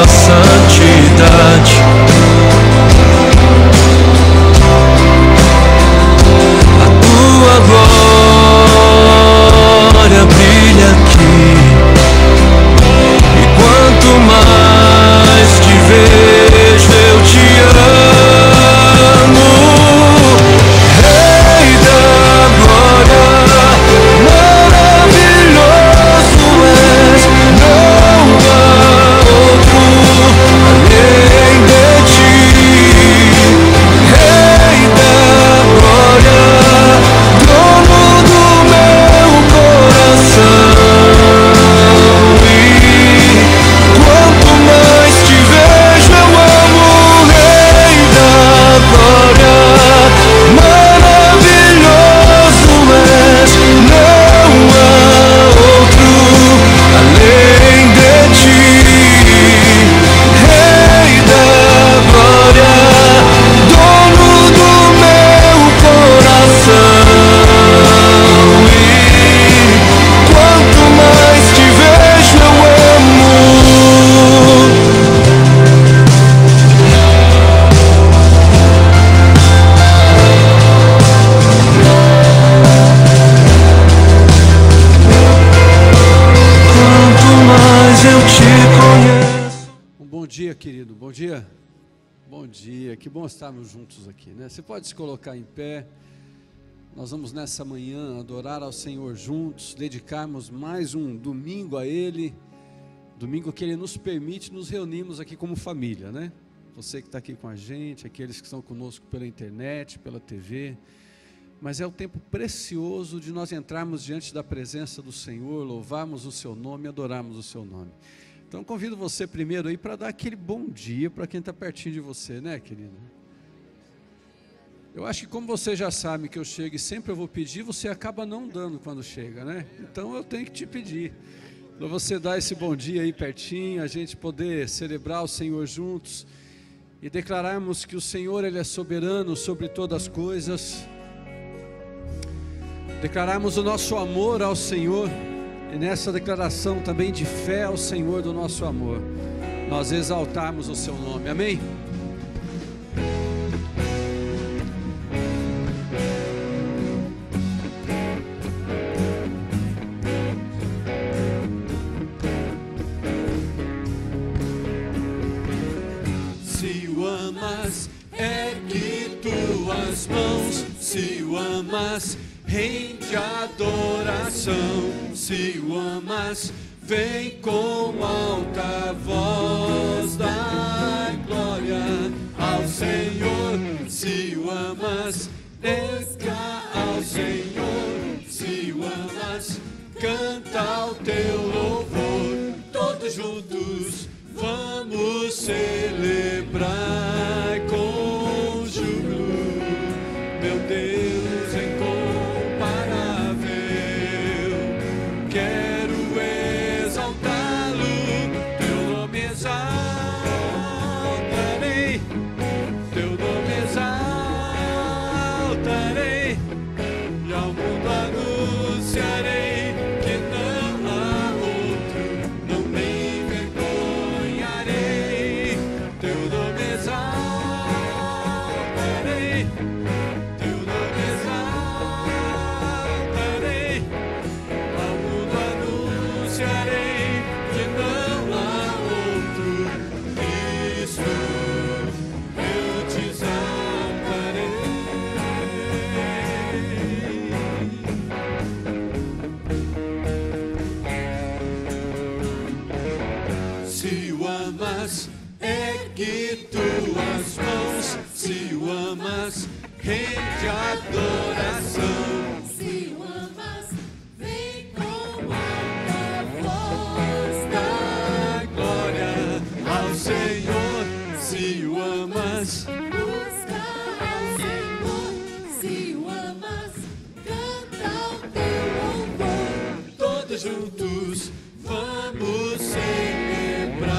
santidade. A tua glória brilha aqui, e quanto mais te vejo eu te amo. Rei da glória, maravilhoso és, não há outro além de ti. Rei da glória, dono do meu coração, e quanto mais te vejo eu amo. Rei da glória, maravilhoso és, não há outro além de ti. Rei da glória, dono do meu coração, e quanto mais te vejo eu amo. Quanto mais eu te conheço. Bom dia, querido. Bom dia. Bom dia. Que bom estarmos juntos aqui, né? Você pode se colocar em pé. Nós vamos nessa manhã adorar ao Senhor juntos, dedicarmos mais um domingo a Ele, domingo que Ele nos permite nos reunirmos aqui como família, né? Você que está aqui com a gente, aqueles que estão conosco pela internet, pela TV, mas é o tempo precioso de nós entrarmos diante da presença do Senhor, louvarmos o Seu nome, adorarmos o Seu nome. Então convido você primeiro aí para dar aquele bom dia para quem está pertinho de você, né, querido? Eu acho que como você já sabe que eu chego e sempre eu vou pedir, você acaba não dando quando chega, né? Então eu tenho que te pedir, para você dar esse bom dia aí pertinho, a gente poder celebrar o Senhor juntos e declararmos que o Senhor Ele é soberano sobre todas as coisas, declararmos o nosso amor ao Senhor, e nessa declaração também de fé ao Senhor do nosso amor, nós exaltarmos o Seu nome, amém? Se o amas, ergue tuas mãos. Se o amas, rende adoração. Se o amas, vem com alta voz, dá glória ao Senhor. Se o amas, desca ao Senhor. Se o amas, canta o teu louvor. Todos juntos vamos celebrar com júbilo, meu Deus incomparável. Quero exaltá-lo, teu nome exaltarei, teu nome exaltarei, e ao mundo anunciarei que não há outro, não me envergonharei. Teu nome exaltarei, teu nome exaltarei, ao mundo anunciarei que não há outro Cristo, eu te exaltarei. Se o amas, ergue tuas mãos. Se o amas, rende adoração. Se o amas, vem com alta voz, Dá glória ao Senhor. Se o amas, busca ao Senhor. Se o amas, canta o teu louvor. todos juntos vamos celebrar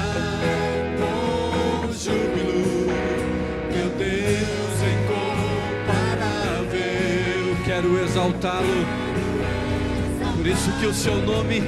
com júbilo, meu Deus incomparável. Quero exaltá-lo, por isso que o Seu nome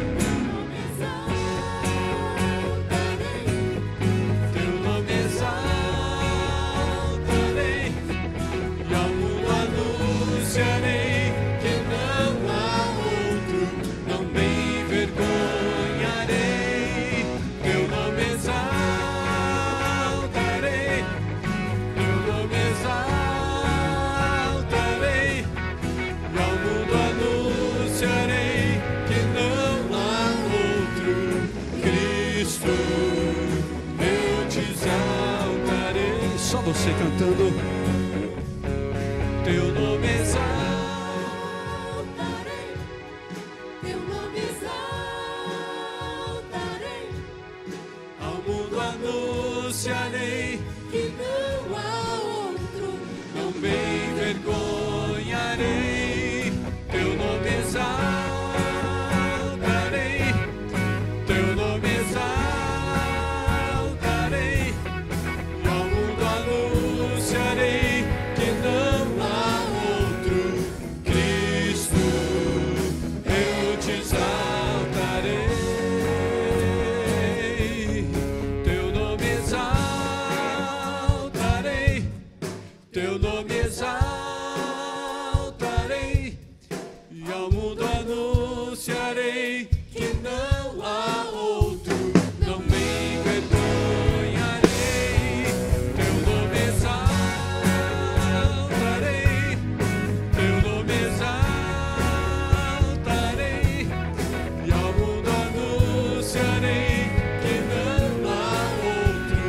Só você cantando. Teu nome exaltarei, Teu nome exaltarei, ao mundo anunciarei, que não há outro. não me envergonharei. Teu nome exaltarei, teu nome exaltarei, e ao mundo anunciarei que não há outro Cristo, eu te exaltarei. Teu nome exaltarei, teu nome exaltarei, e ao mundo anunciarei que não há outro, não me envergonharei. Teu nome exaltarei, teu nome exaltarei, e ao mundo anunciarei que não há outro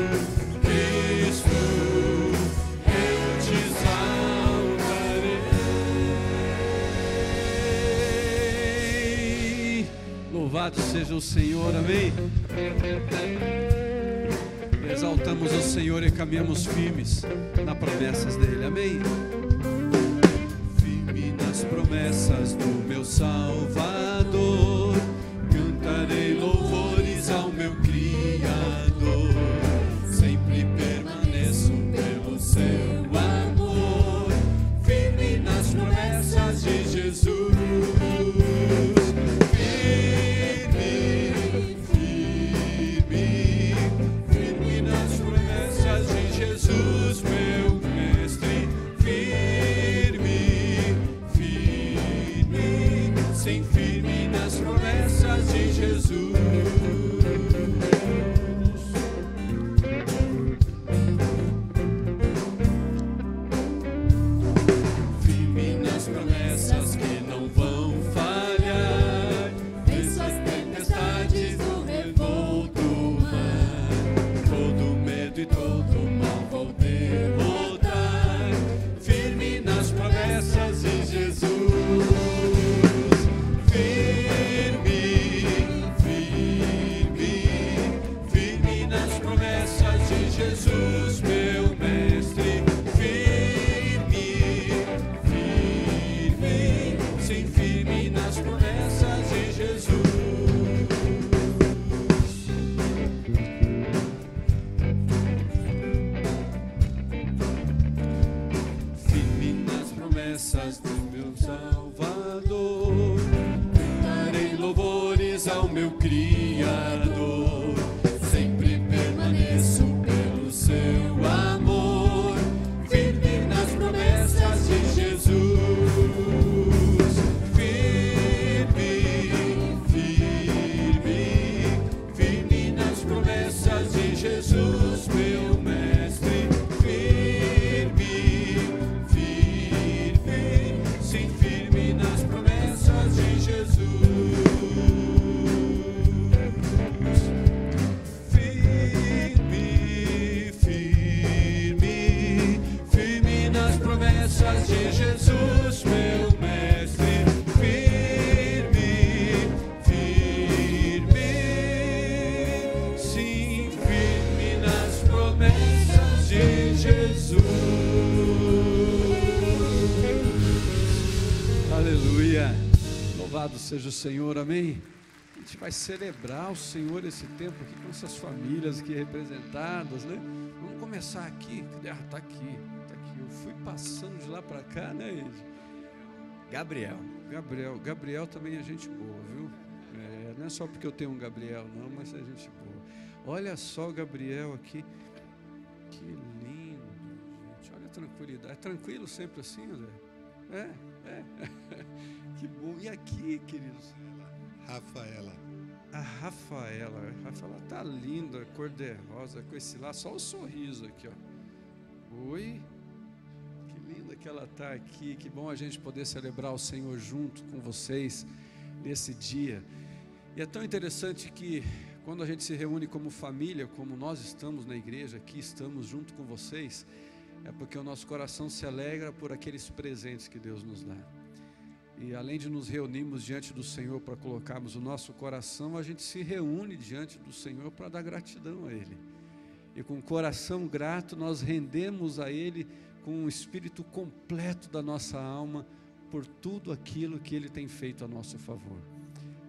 Cristo, eu te exaltarei. Louvado seja o Senhor, amém. Exaltamos o Senhor e caminhamos firmes nas promessas dele, amém. Firme nas promessas do meu Salvador, cantarei louvores ao meu Criador. Sempre permaneço pelo seu amor, firme nas promessas de Jesus. Firme nas promessas de Jesus, meu mestre. Firme, sim, firme nas promessas de Jesus. Firme nas promessas que não vão falhar. Venço as tempestades do revolto mar, Todo medo e todo mal vou derrotar. Firme nas promessas de Jesus. Firme nas promessas de Jesus, meu mestre. Firme, sim, firme nas promessas de Jesus. Firme nas promessas do meu Salvador, cantarei louvores ao meu Criador. Sempre permaneço pelo seu amor, firme nas promessas de Jesus. Firme nas promessas de Jesus, meu mestre. Sim, firme nas promessas de Jesus. Firme nas promessas de Jesus, meu mestre. Sim, firme nas promessas de Jesus. Aleluia. Louvado seja o Senhor, amém. A gente vai celebrar o Senhor esse tempo aqui com essas famílias aqui representadas, né? Vamos começar aqui. Cadê? Ah, tá aqui. Eu fui passando de lá para cá, né, Ed? Gabriel também é gente boa, viu? Não é só porque eu tenho um Gabriel, não, mas é gente boa. Olha só o Gabriel aqui. Que lindo, gente. Olha a tranquilidade. É tranquilo sempre assim, André? É. Que bom. E aqui, queridos? Rafaela. A Rafaela tá linda, cor de rosa, com esse lá, só o sorriso aqui, ó. Oi, que linda que ela tá aqui, que bom a gente poder celebrar o Senhor junto com vocês nesse dia. E é tão interessante que Quando a gente se reúne como família, como nós estamos na igreja, aqui estamos junto com vocês, é porque o nosso coração se alegra por aqueles presentes que Deus nos dá. E além de nos reunirmos diante do Senhor para colocarmos o nosso coração, a gente se reúne diante do Senhor para dar gratidão a Ele. E com o coração grato nós rendemos a Ele com um espírito completo da nossa alma por tudo aquilo que Ele tem feito a nosso favor.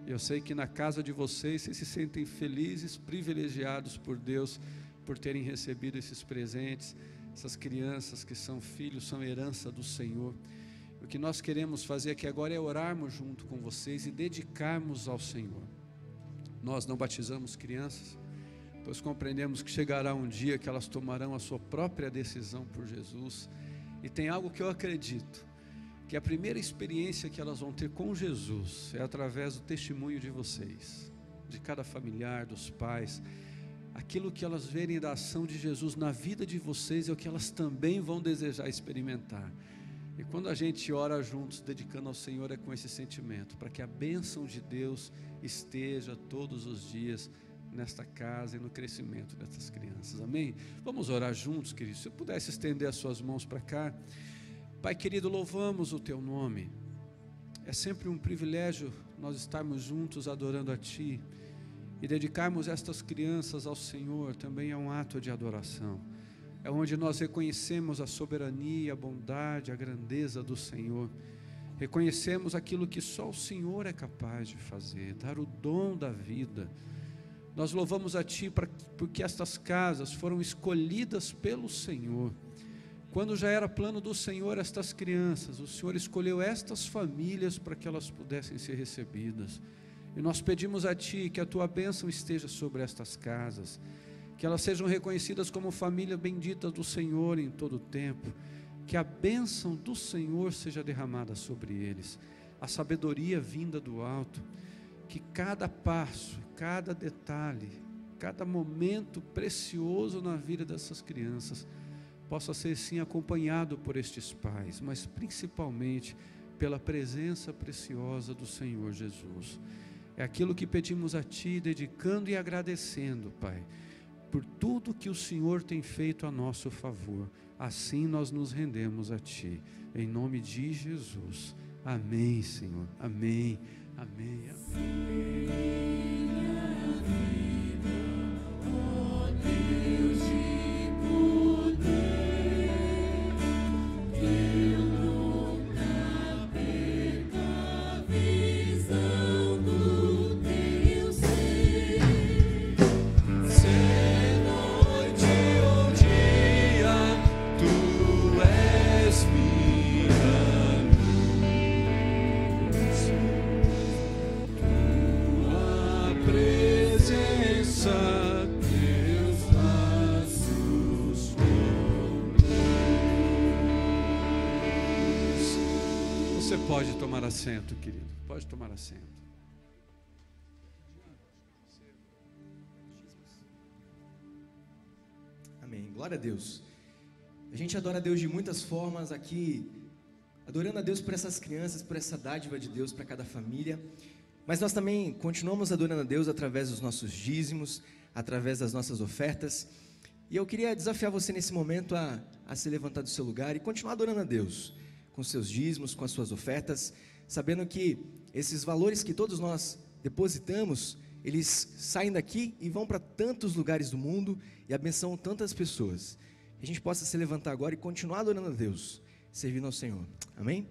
Eu sei que na casa de vocês se sentem felizes, privilegiados por Deus, por terem recebido esses presentes, essas crianças que são filhos, são herança do Senhor. O que nós queremos fazer aqui agora é orarmos junto com vocês e dedicarmos ao Senhor. Nós não batizamos crianças, pois compreendemos que chegará um dia que elas tomarão a sua própria decisão por Jesus. E tem algo que eu acredito, que a primeira experiência que elas vão ter com Jesus é através do testemunho de vocês, de cada familiar, dos pais. Aquilo que elas verem da ação de Jesus na vida de vocês é o que elas também vão desejar experimentar. E quando a gente ora juntos, dedicando ao Senhor, é com esse sentimento, para que a bênção de Deus esteja todos os dias nesta casa e no crescimento dessas crianças, amém? Vamos orar juntos, queridos. Se eu pudesse estender as suas mãos para cá. Pai querido, louvamos o Teu nome. É sempre um privilégio nós estarmos juntos adorando a Ti, e dedicarmos estas crianças ao Senhor também é um ato de adoração. É onde nós reconhecemos a soberania, a bondade, a grandeza do Senhor. Reconhecemos aquilo que só o Senhor é capaz de fazer, dar o dom da vida. Nós louvamos a Ti porque estas casas foram escolhidas pelo Senhor. Quando já era plano do Senhor estas crianças, o Senhor escolheu estas famílias para que elas pudessem ser recebidas. E nós pedimos a Ti que a Tua bênção esteja sobre estas casas, que elas sejam reconhecidas como família bendita do Senhor em todo o tempo, que a bênção do Senhor seja derramada sobre eles, a sabedoria vinda do alto, que cada passo, cada detalhe, cada momento precioso na vida dessas crianças possa ser sim acompanhado por estes pais, mas principalmente pela presença preciosa do Senhor Jesus. É aquilo que pedimos a Ti, dedicando e agradecendo, Pai, por tudo que o Senhor tem feito a nosso favor. Assim nós nos rendemos a Ti, em nome de Jesus. Amém, Senhor. Amém. Amém. Amém. Pode tomar assento, querido. Pode tomar assento. Amém. Glória a Deus. A gente adora a Deus de muitas formas aqui, adorando a Deus por essas crianças, por essa dádiva de Deus para cada família. Mas nós também continuamos adorando a Deus através dos nossos dízimos, através das nossas ofertas. E eu queria desafiar você nesse momento a se levantar do seu lugar e continuar adorando a Deus com seus dízimos, com as suas ofertas, sabendo que esses valores que todos nós depositamos, eles saem daqui e vão para tantos lugares do mundo e abençoam tantas pessoas. Que a gente possa se levantar agora e continuar adorando a Deus, servindo ao Senhor. Amém?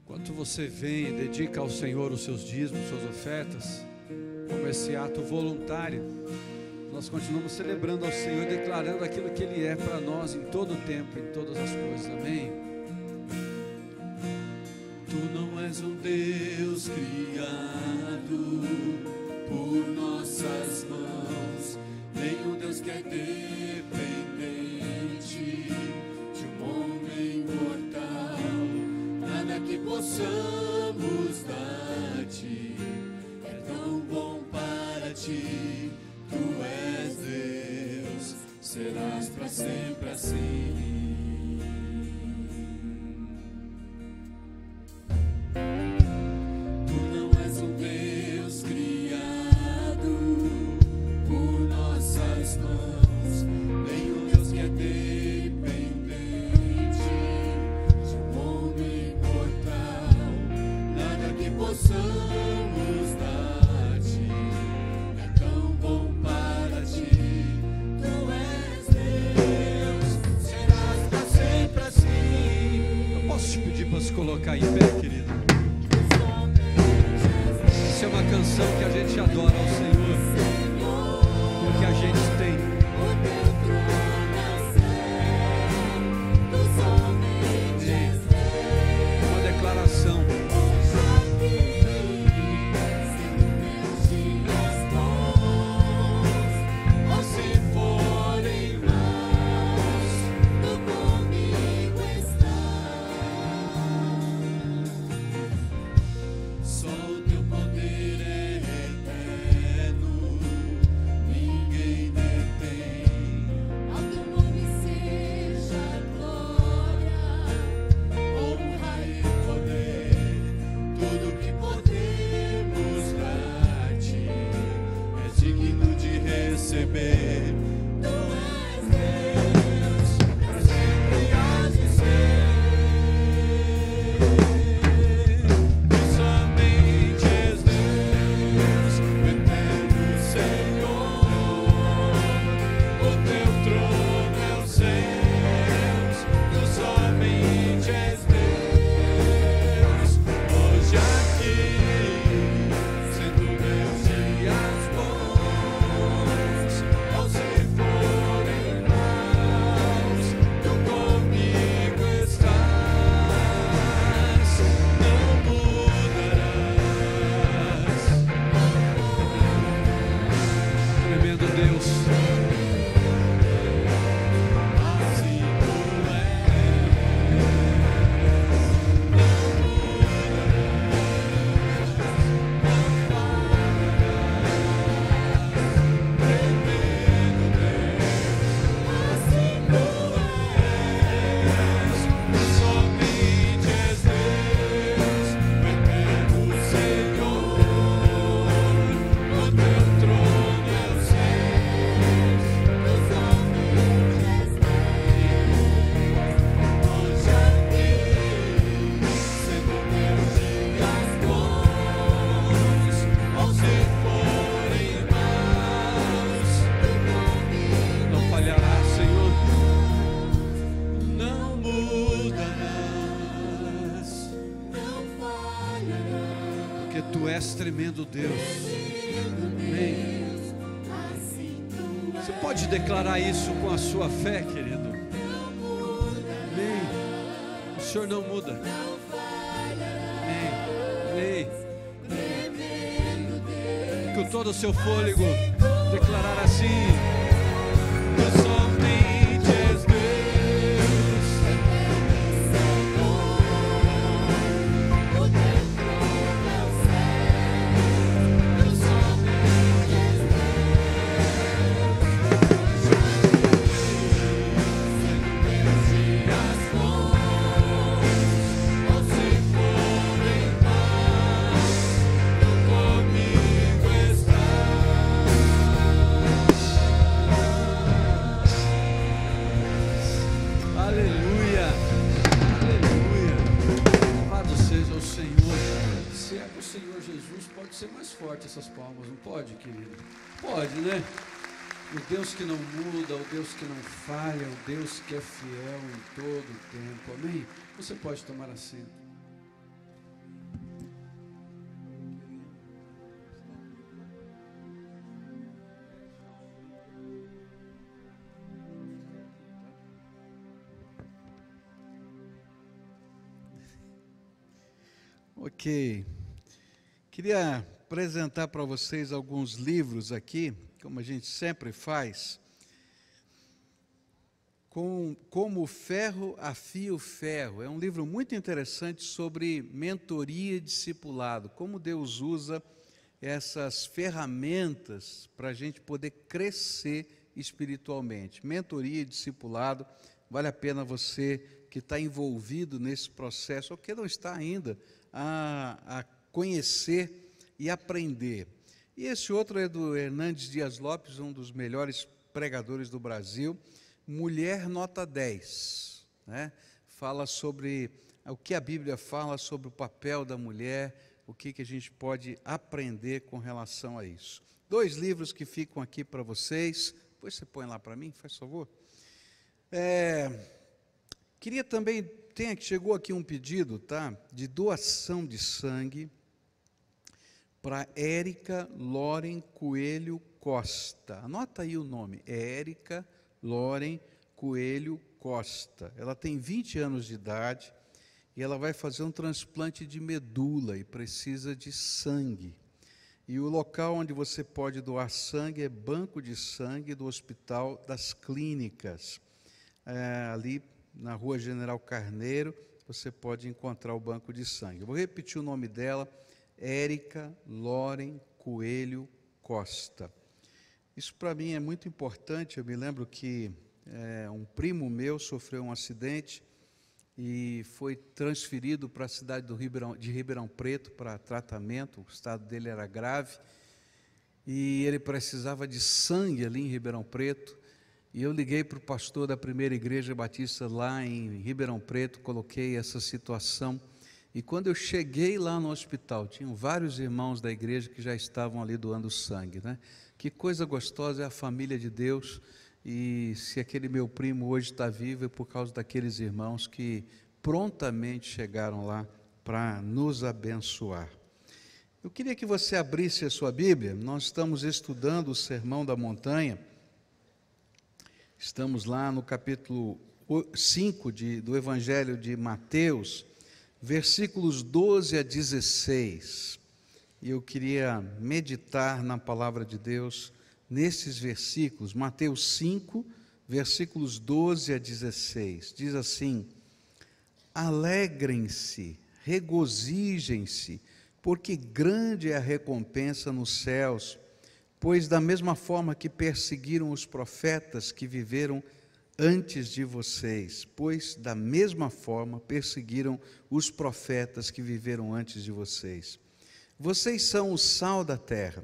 Enquanto você vem e dedica ao Senhor os seus dízimos, suas ofertas, como esse ato voluntário, nós continuamos celebrando ao Senhor, declarando aquilo que Ele é para nós em todo o tempo, em todas as coisas, amém? Tu não és um Deus criado por nossas mãos, nem um Deus que é dependente de um homem mortal. Nada que possamos dar-te é tão bom para ti. Tu és Deus, serás para sempre assim. possamos dar-te. É tão bom para ti, tu és Deus, serás para sempre assim. Posso te pedir para se colocar em pé, querido? Essa é uma canção que a gente adora ao Senhor, porque a gente tem uma declaração. Se forem maus, tu comigo estás. Só o teu poder é eterno, ninguém detém. Ao teu nome seja glória, Honra e poder, tudo que podemos dar-te é digno de receber. Tu és Deus, para sempre hás de ser. Tu somente és Deus, o eterno Senhor. O teu trono é os céus, tu somente és Deus. Hoje aqui, sendo meus dias bons, ou se forem maus, tu comigo estás. Não mudarás. Tremendo Deus. Assim tu és. Assim tu és. Somente és Deus, o eterno Senhor. O teu trono é os céus, tu somente és Deus. Hoje aqui, sendo meus dias bons, ou se forem maus, tu comigo Não falhará, Senhor. não mudarás. não falhará. Porque tu és tremendo Deus. Amém. Assim tu Você pode declarar isso com a sua fé, querido? Amém. O Senhor não muda. Amém. Amém. Com todo o seu fôlego, declarar assim: Tu somente és Deus, o teu trono é o céu, tu somente és meus dias bons, ou se forem maus, tu comigo estás. aleluia, aleluia. Louvado seja o Senhor. Se é o Senhor Jesus, pode ser mais forte essas palmas, não pode, querido? Pode, né? O Deus que não muda, o Deus que não falha, o Deus que é fiel em todo o tempo. Amém? Você pode tomar assento. Ok. Queria apresentar para vocês alguns livros aqui, como a gente sempre faz. Como o ferro afia o ferro. É um livro muito interessante sobre mentoria e discipulado, como Deus usa essas ferramentas para a gente poder crescer espiritualmente. Mentoria e discipulado, vale a pena você que está envolvido nesse processo, ou que não está ainda, a conhecer e aprender. E esse outro é do Hernandes Dias Lopes, um dos melhores pregadores do Brasil, Mulher Nota 10, né? Fala sobre o que a Bíblia fala sobre o papel da mulher o que a gente pode aprender com relação a isso. 2 livros que ficam aqui para vocês, depois você põe lá para mim, faz favor. Queria também, chegou aqui um pedido, tá, de doação de sangue para Érica Loren Coelho Costa. Anota aí o nome, Érica Loren Coelho Costa. Ela tem 20 anos de idade e ela vai fazer um transplante de medula e precisa de sangue. E o local onde você pode doar sangue é Banco de Sangue do Hospital das Clínicas. Ali na Rua General Carneiro, você pode encontrar o Banco de Sangue. Eu vou repetir o nome dela, Érica Loren Coelho Costa. Isso para mim é muito importante. Eu me lembro que um primo meu sofreu um acidente e foi transferido para a cidade de Ribeirão Preto para tratamento. O estado dele era grave e ele precisava de sangue ali em Ribeirão Preto. E eu liguei para o pastor da primeira igreja batista lá em Ribeirão Preto, coloquei essa situação. E quando eu cheguei lá no hospital, tinham vários irmãos da igreja que já estavam ali doando sangue, né? Que coisa gostosa é a família de Deus. E se aquele meu primo hoje está vivo é por causa daqueles irmãos que prontamente chegaram lá para nos abençoar. Eu queria que você abrisse a sua Bíblia. Nós estamos estudando o Sermão da Montanha. Estamos lá no capítulo 5 do Evangelho de Mateus, versículos 12 a 16. E eu queria meditar na palavra de Deus nesses versículos. Mateus 5, versículos 12 a 16. Diz assim: alegrem-se, regozijem-se, porque grande é a recompensa nos céus, pois da mesma forma que perseguiram os profetas que viveram antes de vocês, pois da mesma forma perseguiram os profetas que viveram antes de vocês. Vocês são o sal da terra,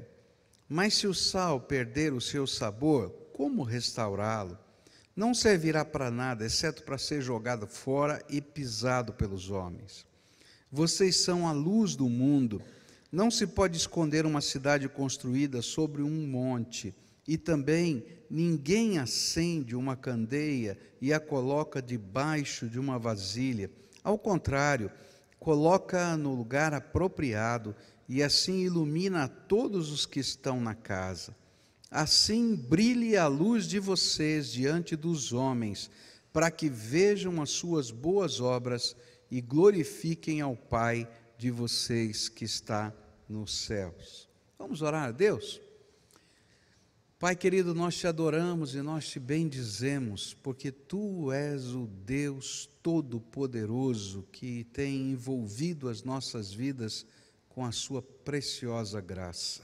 mas se o sal perder o seu sabor, como restaurá-lo? Não servirá para nada, exceto para ser jogado fora e pisado pelos homens. Vocês são a luz do mundo. Não se pode esconder uma cidade construída sobre um monte, e também ninguém acende uma candeia e a coloca debaixo de uma vasilha. Ao contrário, coloca-a no lugar apropriado e assim ilumina a todos os que estão na casa. Assim brilhe a luz de vocês diante dos homens, para que vejam as suas boas obras e glorifiquem ao Pai de vocês que está nos céus. Vamos orar a Deus? Pai querido, nós te adoramos e nós te bendizemos, porque Tu és o Deus Todo-Poderoso que tem envolvido as nossas vidas com a Sua preciosa graça.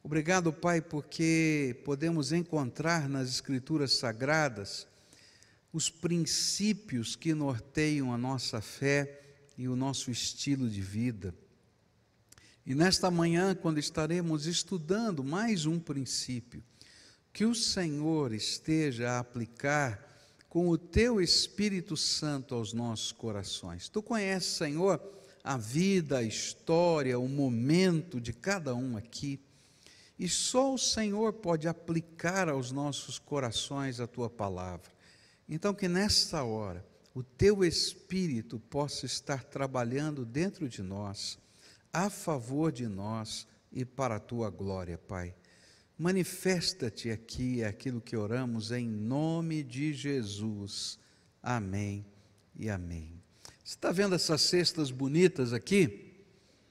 Obrigado, Pai, porque podemos encontrar nas Escrituras Sagradas os princípios que norteiam a nossa fé e o nosso estilo de vida. E nesta manhã, quando estaremos estudando mais um princípio, que o Senhor esteja a aplicar com o Teu Espírito Santo aos nossos corações. Tu conheces, Senhor, a vida, a história, o momento de cada um aqui, e só o Senhor pode aplicar aos nossos corações a Tua palavra. Então, que nesta hora, o Teu Espírito possa estar trabalhando dentro de nós, a favor de nós e para a Tua glória, Pai. Manifesta-te aqui, é aquilo que oramos em nome de Jesus. Amém e amém. Você está vendo essas cestas bonitas aqui?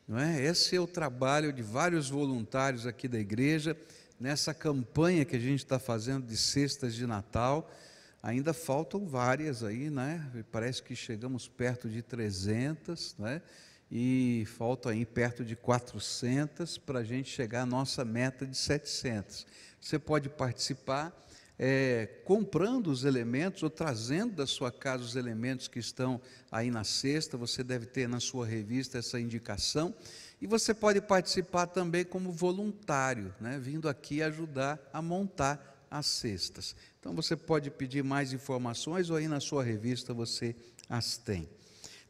Não é? Esse é o trabalho de vários voluntários aqui da igreja, nessa campanha que a gente está fazendo de cestas de Natal. Ainda faltam várias aí, né? Parece que chegamos perto de 300, né? E faltam aí perto de 400 para a gente chegar à nossa meta de 700. Você pode participar comprando os elementos ou trazendo da sua casa os elementos que estão aí na cesta. Você deve ter na sua revista essa indicação. E você pode participar também como voluntário, né? Vindo aqui ajudar a montar as cestas. Então você pode pedir mais informações ou aí na sua revista você as tem.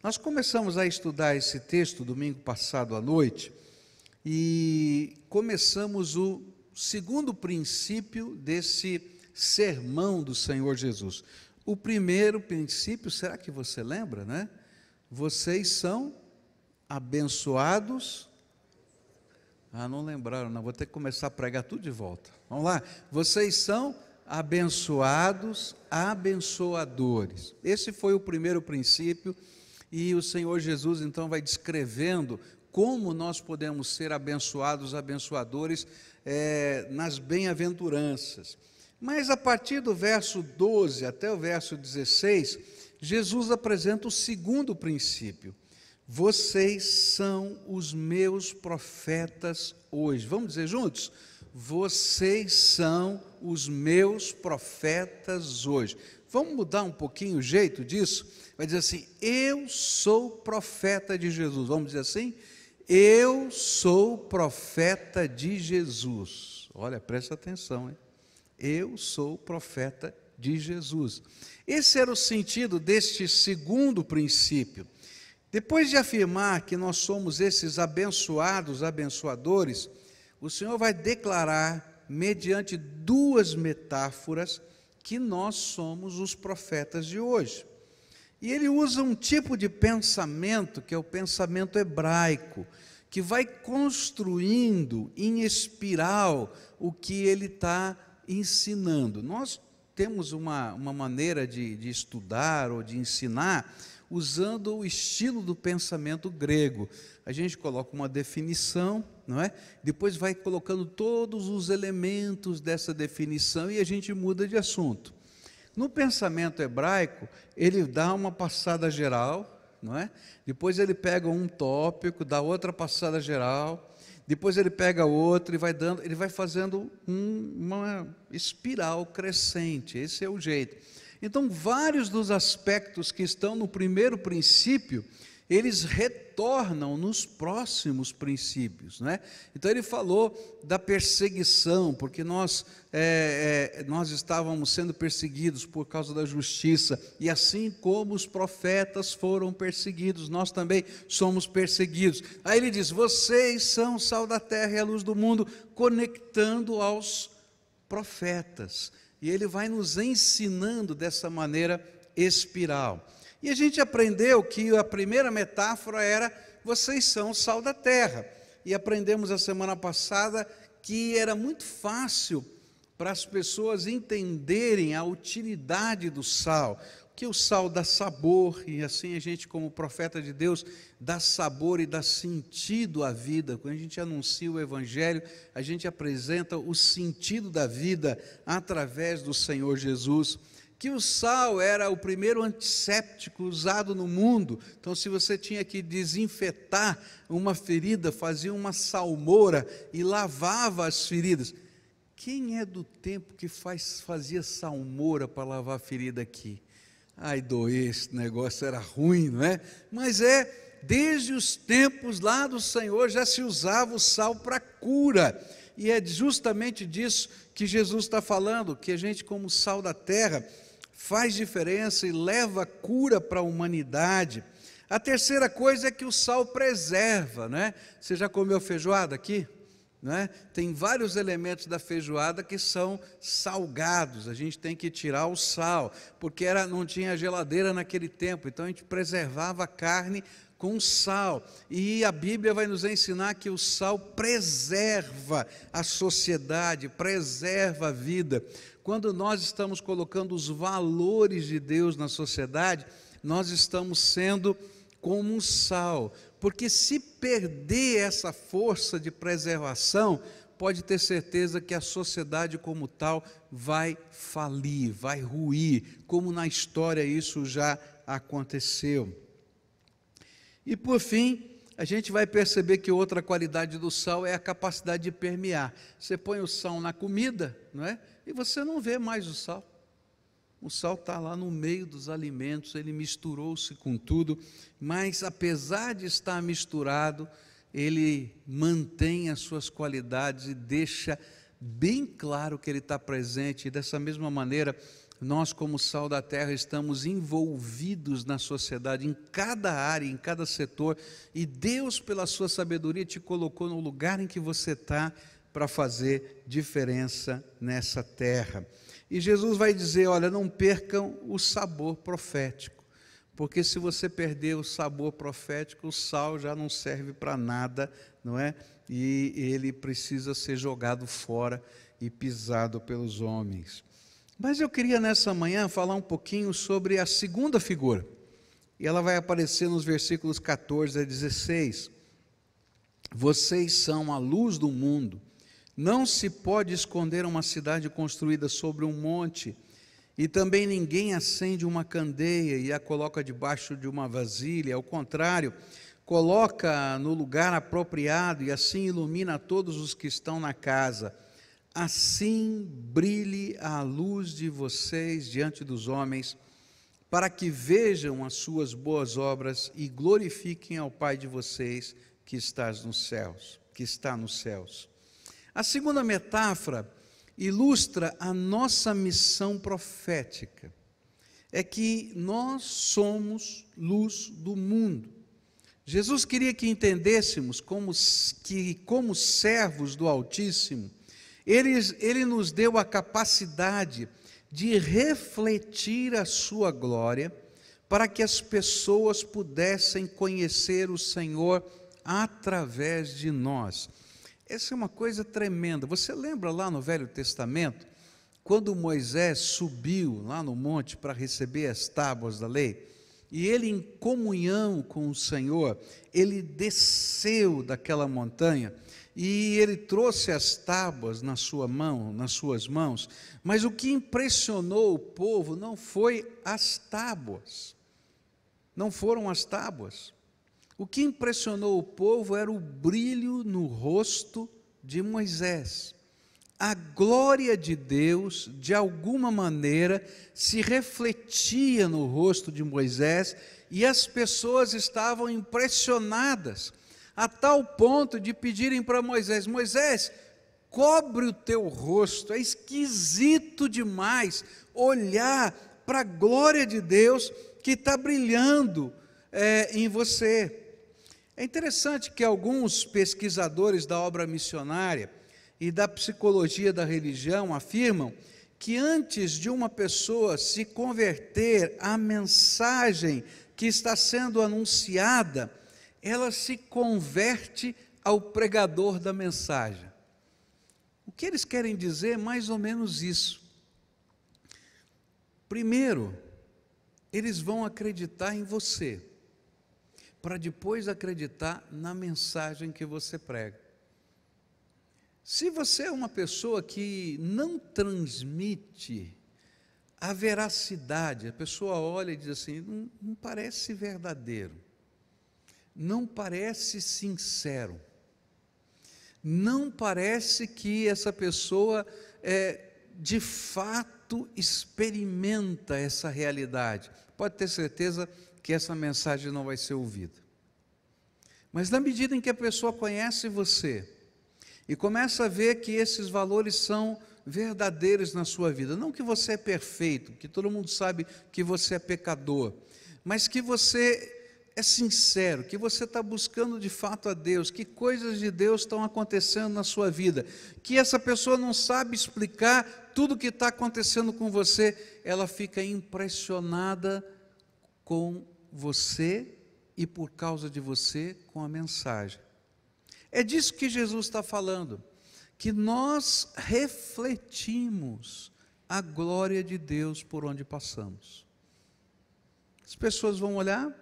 Nós começamos a estudar esse texto domingo passado à noite e começamos o segundo princípio desse sermão do Senhor Jesus. O primeiro princípio, será que você lembra, né? Vocês são abençoados. Não lembraram, não, vou ter que começar a pregar tudo de volta. Vamos lá. Vocês são abençoados, abençoadores. Esse foi o primeiro princípio. E o Senhor Jesus então vai descrevendo como nós podemos ser abençoados, abençoadores nas bem-aventuranças. Mas a partir do verso 12 até o verso 16, Jesus apresenta o segundo princípio. Vocês são os meus profetas hoje. Vamos dizer juntos? Vocês são os meus profetas hoje. Vamos mudar um pouquinho o jeito disso? Vai dizer assim, eu sou profeta de Jesus. Vamos dizer assim? Eu sou profeta de Jesus. Olha, presta atenção, hein? Eu sou profeta de Jesus. Esse era o sentido deste segundo princípio. Depois de afirmar que nós somos esses abençoados, abençoadores, o Senhor vai declarar, mediante duas metáforas, que nós somos os profetas de hoje. E ele usa um tipo de pensamento, que é o pensamento hebraico, que vai construindo em espiral o que ele está ensinando. Nós temos uma maneira de estudar ou de ensinar, usando o estilo do pensamento grego. A gente coloca uma definição, não é? Depois vai colocando todos os elementos dessa definição e a gente muda de assunto. No pensamento hebraico, ele dá uma passada geral, não é? Depois ele pega um tópico, dá outra passada geral, depois ele pega outro e ele vai fazendo uma espiral crescente. Esse é o jeito. Então, vários dos aspectos que estão no primeiro princípio, eles retornam nos próximos princípios, né? Então ele falou da perseguição, porque nós estávamos sendo perseguidos por causa da justiça, e assim como os profetas foram perseguidos, nós também somos perseguidos. Aí ele diz, vocês são o sal da terra e a luz do mundo, conectando aos profetas, e ele vai nos ensinando dessa maneira espiral. E a gente aprendeu que a primeira metáfora era, vocês são o sal da terra. E aprendemos a semana passada que era muito fácil para as pessoas entenderem a utilidade do sal, que o sal dá sabor, e assim a gente, como profeta de Deus, dá sabor e dá sentido à vida. Quando a gente anuncia o Evangelho, a gente apresenta o sentido da vida através do Senhor Jesus. Que o sal era o primeiro antisséptico usado no mundo. Então, se você tinha que desinfetar uma ferida, fazia uma salmoura e lavava as feridas. Quem é do tempo que fazia salmoura para lavar a ferida aqui? Ai, doer, esse negócio era ruim, não é? Mas desde os tempos lá do Senhor já se usava o sal para cura. E é justamente disso que Jesus está falando, que a gente, como sal da terra, faz diferença e leva cura para a humanidade. A terceira coisa é que o sal preserva, né? Você já comeu feijoada aqui? Né? Tem vários elementos da feijoada que são salgados, a gente tem que tirar o sal, porque não tinha geladeira naquele tempo, então a gente preservava a carne com sal, e a Bíblia vai nos ensinar que o sal preserva a sociedade, preserva a vida. Quando nós estamos colocando os valores de Deus na sociedade, nós estamos sendo como um sal, porque se perder essa força de preservação, pode ter certeza que a sociedade como tal vai falir, vai ruir, como na história isso já aconteceu. E por fim, a gente vai perceber que outra qualidade do sal é a capacidade de permear. Você põe o sal na comida, não é? E você não vê mais o sal. O sal está lá no meio dos alimentos, ele misturou-se com tudo, mas apesar de estar misturado, ele mantém as suas qualidades e deixa bem claro que ele está presente. E dessa mesma maneira, nós, como sal da terra, estamos envolvidos na sociedade, em cada área, em cada setor, e Deus, pela sua sabedoria, te colocou no lugar em que você está para fazer diferença nessa terra. E Jesus vai dizer, olha, não percam o sabor profético, porque se você perder o sabor profético, o sal já não serve para nada, não é? E ele precisa ser jogado fora e pisado pelos homens. Mas eu queria nessa manhã falar um pouquinho sobre a segunda figura, e ela vai aparecer nos versículos 14 a 16. Vocês são a luz do mundo. Não se pode esconder uma cidade construída sobre um monte, e também ninguém acende uma candeia e a coloca debaixo de uma vasilha. Ao contrário, coloca no lugar apropriado e assim ilumina todos os que estão na casa. Assim brilhe a luz de vocês diante dos homens, para que vejam as suas boas obras e glorifiquem ao Pai de vocês que está nos céus. A segunda metáfora ilustra a nossa missão profética. É que nós somos luz do mundo. Jesus queria que entendêssemos como servos do Altíssimo, Ele nos deu a capacidade de refletir a sua glória, para que as pessoas pudessem conhecer o Senhor através de nós. Essa é uma coisa tremenda. Você lembra lá no Velho Testamento, quando Moisés subiu lá no monte para receber as tábuas da lei, e ele, em comunhão com o Senhor, ele desceu daquela montanha, e ele trouxe as tábuas nas suas mãos, mas o que impressionou o povo não foi as tábuas, não foram as tábuas. O que impressionou o povo era o brilho no rosto de Moisés. A glória de Deus, de alguma maneira, se refletia no rosto de Moisés, e as pessoas estavam impressionadas, a tal ponto de pedirem para Moisés: Moisés, cobre o teu rosto, é esquisito demais olhar para a glória de Deus que está brilhando em você. É interessante que alguns pesquisadores da obra missionária e da psicologia da religião afirmam que antes de uma pessoa se converter à mensagem que está sendo anunciada, ela se converte ao pregador da mensagem. O que eles querem dizer é mais ou menos isso. Primeiro, eles vão acreditar em você, para depois acreditar na mensagem que você prega. Se você é uma pessoa que não transmite a veracidade, a pessoa olha e diz assim, não parece verdadeiro, não parece sincero, não parece que essa pessoa de fato experimenta essa realidade. Pode ter certeza que essa mensagem não vai ser ouvida. Mas na medida em que a pessoa conhece você e começa a ver que esses valores são verdadeiros na sua vida, não que você é perfeito, que todo mundo sabe que você é pecador, mas que você é sincero, que você está buscando de fato a Deus, que coisas de Deus estão acontecendo na sua vida, que essa pessoa não sabe explicar tudo o que está acontecendo com você, ela fica impressionada com você e por causa de você com a mensagem. É disso que Jesus está falando, que nós refletimos a glória de Deus por onde passamos. As pessoas vão olhar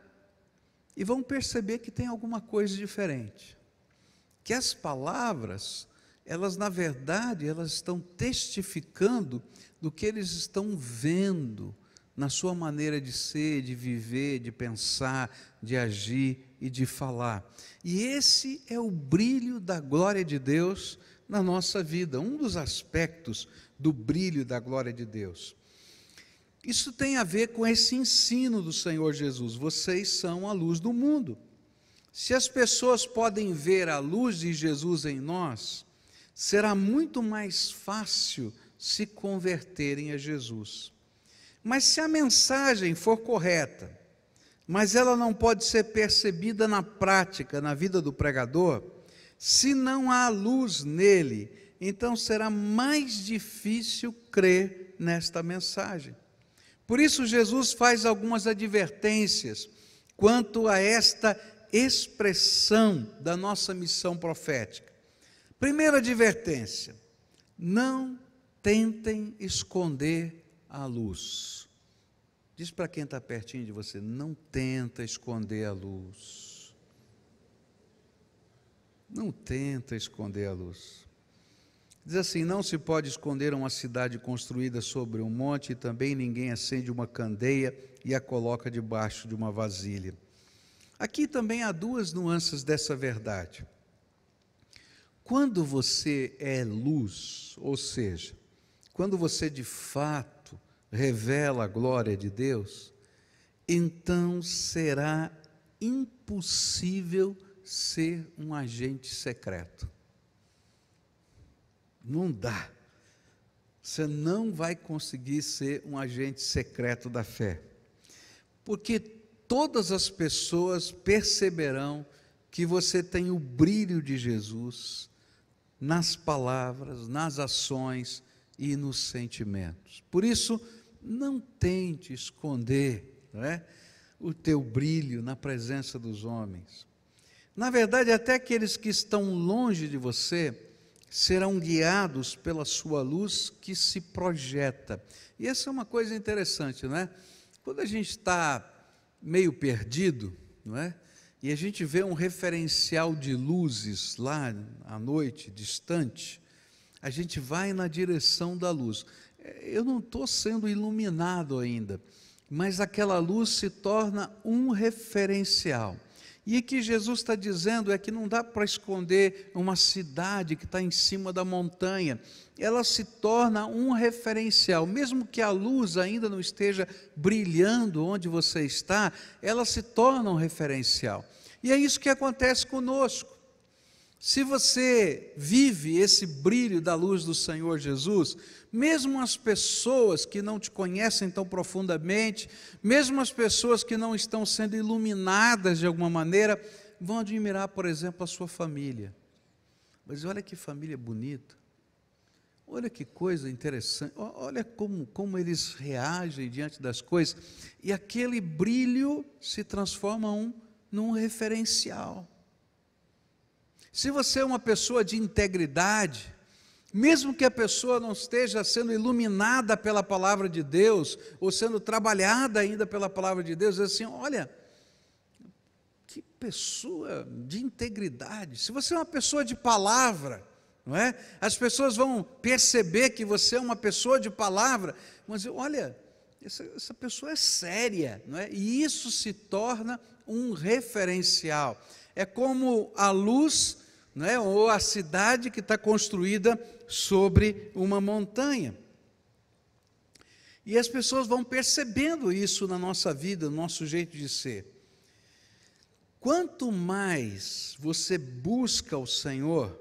e vão perceber que tem alguma coisa diferente, que as palavras, elas na verdade, elas estão testificando do que eles estão vendo na sua maneira de ser, de viver, de pensar, de agir e de falar. E esse é o brilho da glória de Deus na nossa vida, um dos aspectos do brilho da glória de Deus. Isso tem a ver com esse ensino do Senhor Jesus: vocês são a luz do mundo. Se as pessoas podem ver a luz de Jesus em nós, será muito mais fácil se converterem a Jesus. Mas se a mensagem for correta, mas ela não pode ser percebida na prática, na vida do pregador, se não há luz nele, então será mais difícil crer nesta mensagem. Por isso, Jesus faz algumas advertências quanto a esta expressão da nossa missão profética. Primeira advertência: não tentem esconder a luz. Diz para quem está pertinho de você: não tenta esconder a luz. Não tenta esconder a luz. Diz assim: não se pode esconder uma cidade construída sobre um monte, e também ninguém acende uma candeia e a coloca debaixo de uma vasilha. Aqui também há duas nuances dessa verdade. Quando você é luz, ou seja, quando você de fato revela a glória de Deus, então será impossível ser um agente secreto. Não dá. Você não vai conseguir ser um agente secreto da fé. Porque todas as pessoas perceberão que você tem o brilho de Jesus nas palavras, nas ações e nos sentimentos. Por isso, não tente esconder, não é, o teu brilho na presença dos homens. Na verdade, até aqueles que estão longe de você serão guiados pela sua luz que se projeta. E essa é uma coisa interessante, não é? Quando a gente está meio perdido, não é? E a gente vê um referencial de luzes lá à noite, distante, a gente vai na direção da luz. Eu não estou sendo iluminado ainda, mas aquela luz se torna um referencial. E o que Jesus está dizendo é que não dá para esconder uma cidade que está em cima da montanha. Ela se torna um referencial, mesmo que a luz ainda não esteja brilhando onde você está, ela se torna um referencial. E é isso que acontece conosco. Se você vive esse brilho da luz do Senhor Jesus, mesmo as pessoas que não te conhecem tão profundamente, mesmo as pessoas que não estão sendo iluminadas de alguma maneira, vão admirar, por exemplo, a sua família. Mas olha que família bonita, olha que coisa interessante, olha como eles reagem diante das coisas, e aquele brilho se transforma num referencial. Se você é uma pessoa de integridade, mesmo que a pessoa não esteja sendo iluminada pela palavra de Deus, ou sendo trabalhada ainda pela palavra de Deus, diz assim: olha, que pessoa de integridade. Se você é uma pessoa de palavra, não é? As pessoas vão perceber que você é uma pessoa de palavra, mas olha, essa pessoa é séria, não é? E isso se torna um referencial. É como a luz, não é? Ou a cidade que está construída sobre uma montanha. E as pessoas vão percebendo isso na nossa vida, no nosso jeito de ser. Quanto mais você busca o Senhor,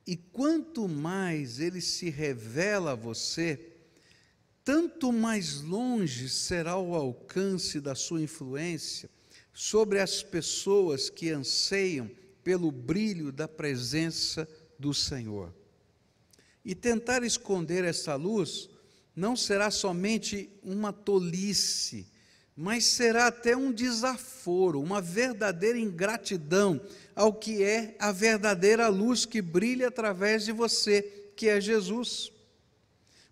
e quanto mais Ele se revela a você, tanto mais longe será o alcance da sua influência sobre as pessoas que anseiam pelo brilho da presença do Senhor. E tentar esconder essa luz não será somente uma tolice, mas será até um desaforo, uma verdadeira ingratidão ao que é a verdadeira luz que brilha através de você, que é Jesus.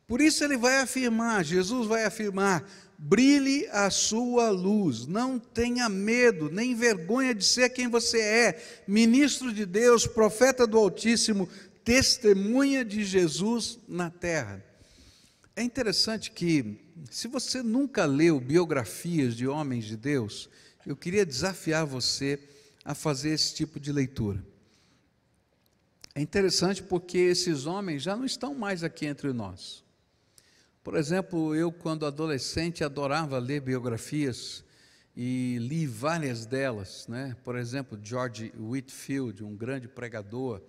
Por isso ele vai afirmar, Jesus vai afirmar: brilhe a sua luz, não tenha medo, nem vergonha de ser quem você é, ministro de Deus, profeta do Altíssimo, testemunha de Jesus na terra. É interessante que, se você nunca leu biografias de homens de Deus, eu queria desafiar você a fazer esse tipo de leitura. É interessante porque esses homens já não estão mais aqui entre nós. Por exemplo, eu, quando adolescente, adorava ler biografias e li várias delas, né? Por exemplo, George Whitefield, um grande pregador,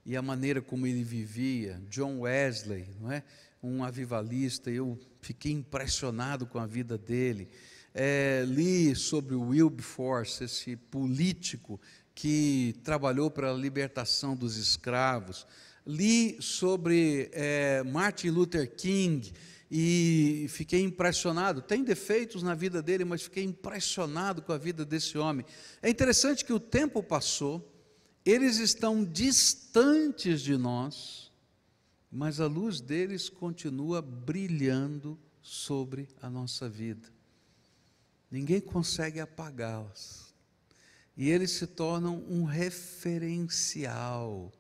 e a maneira como ele vivia. John Wesley, não é? Um avivalista, eu fiquei impressionado com a vida dele. Li sobre o Wilberforce, esse político que trabalhou para a libertação dos escravos. Li sobre Martin Luther King e fiquei impressionado. Tem defeitos na vida dele, mas fiquei impressionado com a vida desse homem. É interessante que o tempo passou, eles estão distantes de nós, mas a luz deles continua brilhando sobre a nossa vida. Ninguém consegue apagá-las. E eles se tornam um referencial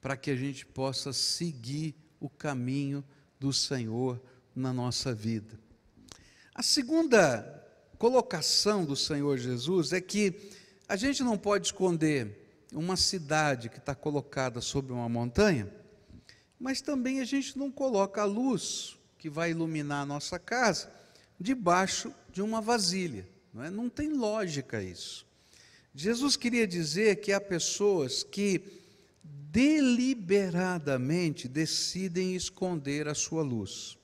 para que a gente possa seguir o caminho do Senhor na nossa vida. A segunda colocação do Senhor Jesus é que a gente não pode esconder uma cidade que está colocada sobre uma montanha, mas também a gente não coloca a luz que vai iluminar a nossa casa debaixo de uma vasilha, não é? Não tem lógica isso. Jesus queria dizer que há pessoas que deliberadamente decidem esconder a sua luz.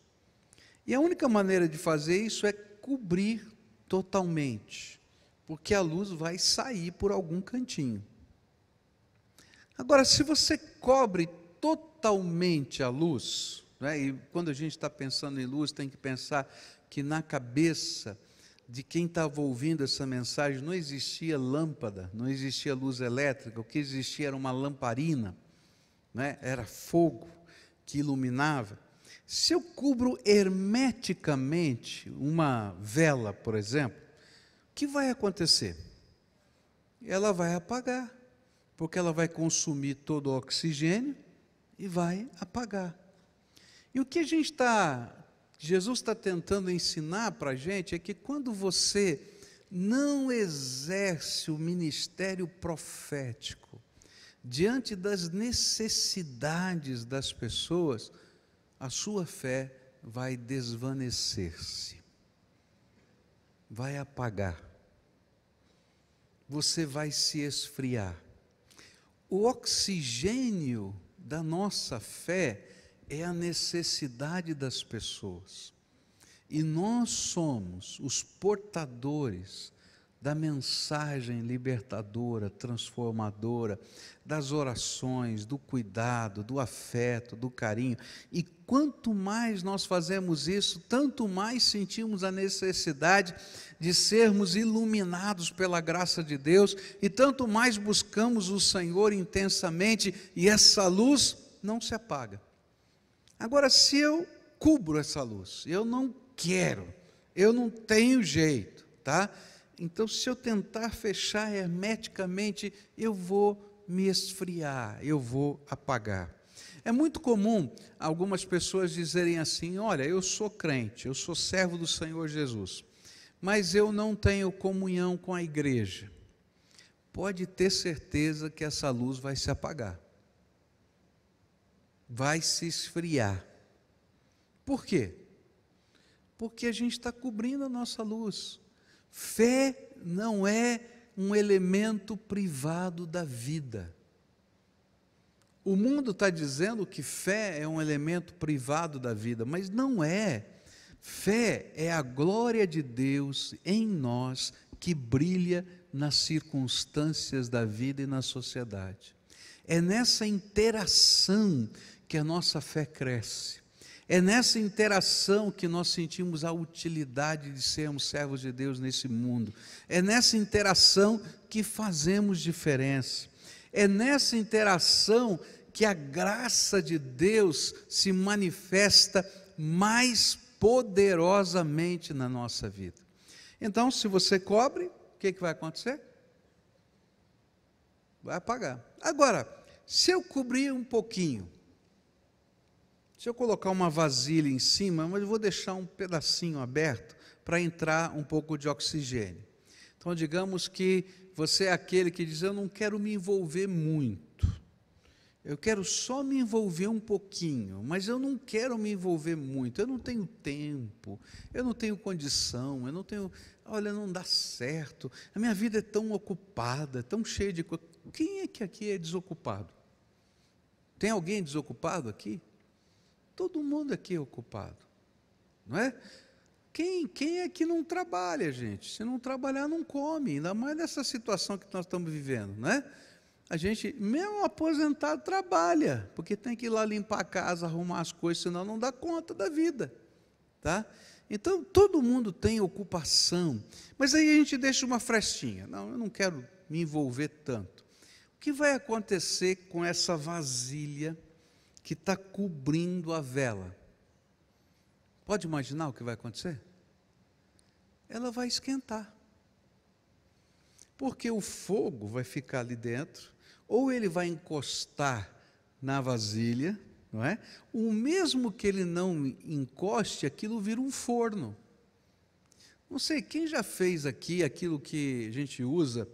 E a única maneira de fazer isso é cobrir totalmente, porque a luz vai sair por algum cantinho. Agora, se você cobre totalmente a luz, né, e quando a gente está pensando em luz, tem que pensar que na cabeça de quem estava ouvindo essa mensagem não existia lâmpada, não existia luz elétrica, o que existia era uma lamparina, né? Era fogo que iluminava. Se eu cubro hermeticamente uma vela, por exemplo, o que vai acontecer? Ela vai apagar, porque ela vai consumir todo o oxigênio e vai apagar. E o que Jesus está tentando ensinar para a gente é que quando você não exerce o ministério profético diante das necessidades das pessoas, a sua fé vai desvanecer-se, vai apagar, você vai se esfriar. O oxigênio da nossa fé é a necessidade das pessoas. E nós somos os portadores da mensagem libertadora, transformadora, das orações, do cuidado, do afeto, do carinho. E quanto mais nós fazemos isso, tanto mais sentimos a necessidade de sermos iluminados pela graça de Deus, e tanto mais buscamos o Senhor intensamente, e essa luz não se apaga. Agora, se eu cubro essa luz, eu não quero, eu não tenho jeito, tá? Então, se eu tentar fechar hermeticamente, eu vou me esfriar, eu vou apagar. É muito comum algumas pessoas dizerem assim: olha, eu sou crente, eu sou servo do Senhor Jesus, mas eu não tenho comunhão com a igreja. Pode ter certeza que essa luz vai se apagar, vai se esfriar. Por quê? Porque a gente está cobrindo a nossa luz. Fé não é um elemento privado da vida. O mundo está dizendo que fé é um elemento privado da vida, mas não é. Fé é a glória de Deus em nós que brilha nas circunstâncias da vida e na sociedade. É nessa interação que a nossa fé cresce. É nessa interação que nós sentimos a utilidade de sermos servos de Deus nesse mundo. É nessa interação que fazemos diferença. É nessa interação que a graça de Deus se manifesta mais poderosamente na nossa vida. Então, se você cobre, o que vai acontecer? Vai apagar. Agora, se eu cobrir um pouquinho, se eu colocar uma vasilha em cima, mas eu vou deixar um pedacinho aberto para entrar um pouco de oxigênio. Então, digamos que você é aquele que diz: eu não quero me envolver muito, eu quero só me envolver um pouquinho, mas eu não quero me envolver muito, eu não tenho tempo, eu não tenho condição, eu não tenho, olha, não dá certo, a minha vida é tão ocupada, tão cheia de coisas. Quem é que aqui é desocupado? Tem alguém desocupado aqui? Todo mundo aqui é ocupado, não é? Quem é que não trabalha, gente? Se não trabalhar, não come, ainda mais nessa situação que nós estamos vivendo, não é? A gente, mesmo aposentado, trabalha, porque tem que ir lá limpar a casa, arrumar as coisas, senão não dá conta da vida, tá? Então, todo mundo tem ocupação, mas aí a gente deixa uma frestinha. Não, eu não quero me envolver tanto. O que vai acontecer com essa vasilha que está cobrindo a vela? Pode imaginar o que vai acontecer? Ela vai esquentar. Porque o fogo vai ficar ali dentro, ou ele vai encostar na vasilha, não é? O mesmo que ele não encoste, aquilo vira um forno. Não sei, quem já fez aqui aquilo que a gente usa,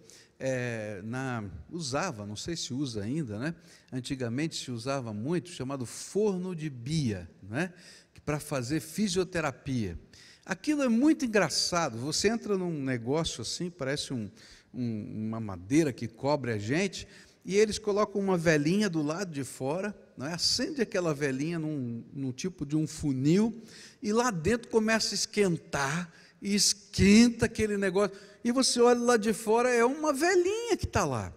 usava, não sei se usa ainda, né? Antigamente se usava muito, chamado forno de Bia, né? Para fazer fisioterapia. Aquilo é muito engraçado, você entra num negócio assim, parece uma madeira que cobre a gente, e eles colocam uma velinha do lado de fora, não é? Acende aquela velinha num tipo de um funil, e lá dentro começa a esquentar, e esquenta aquele negócio, e você olha lá de fora, é uma velinha que está lá.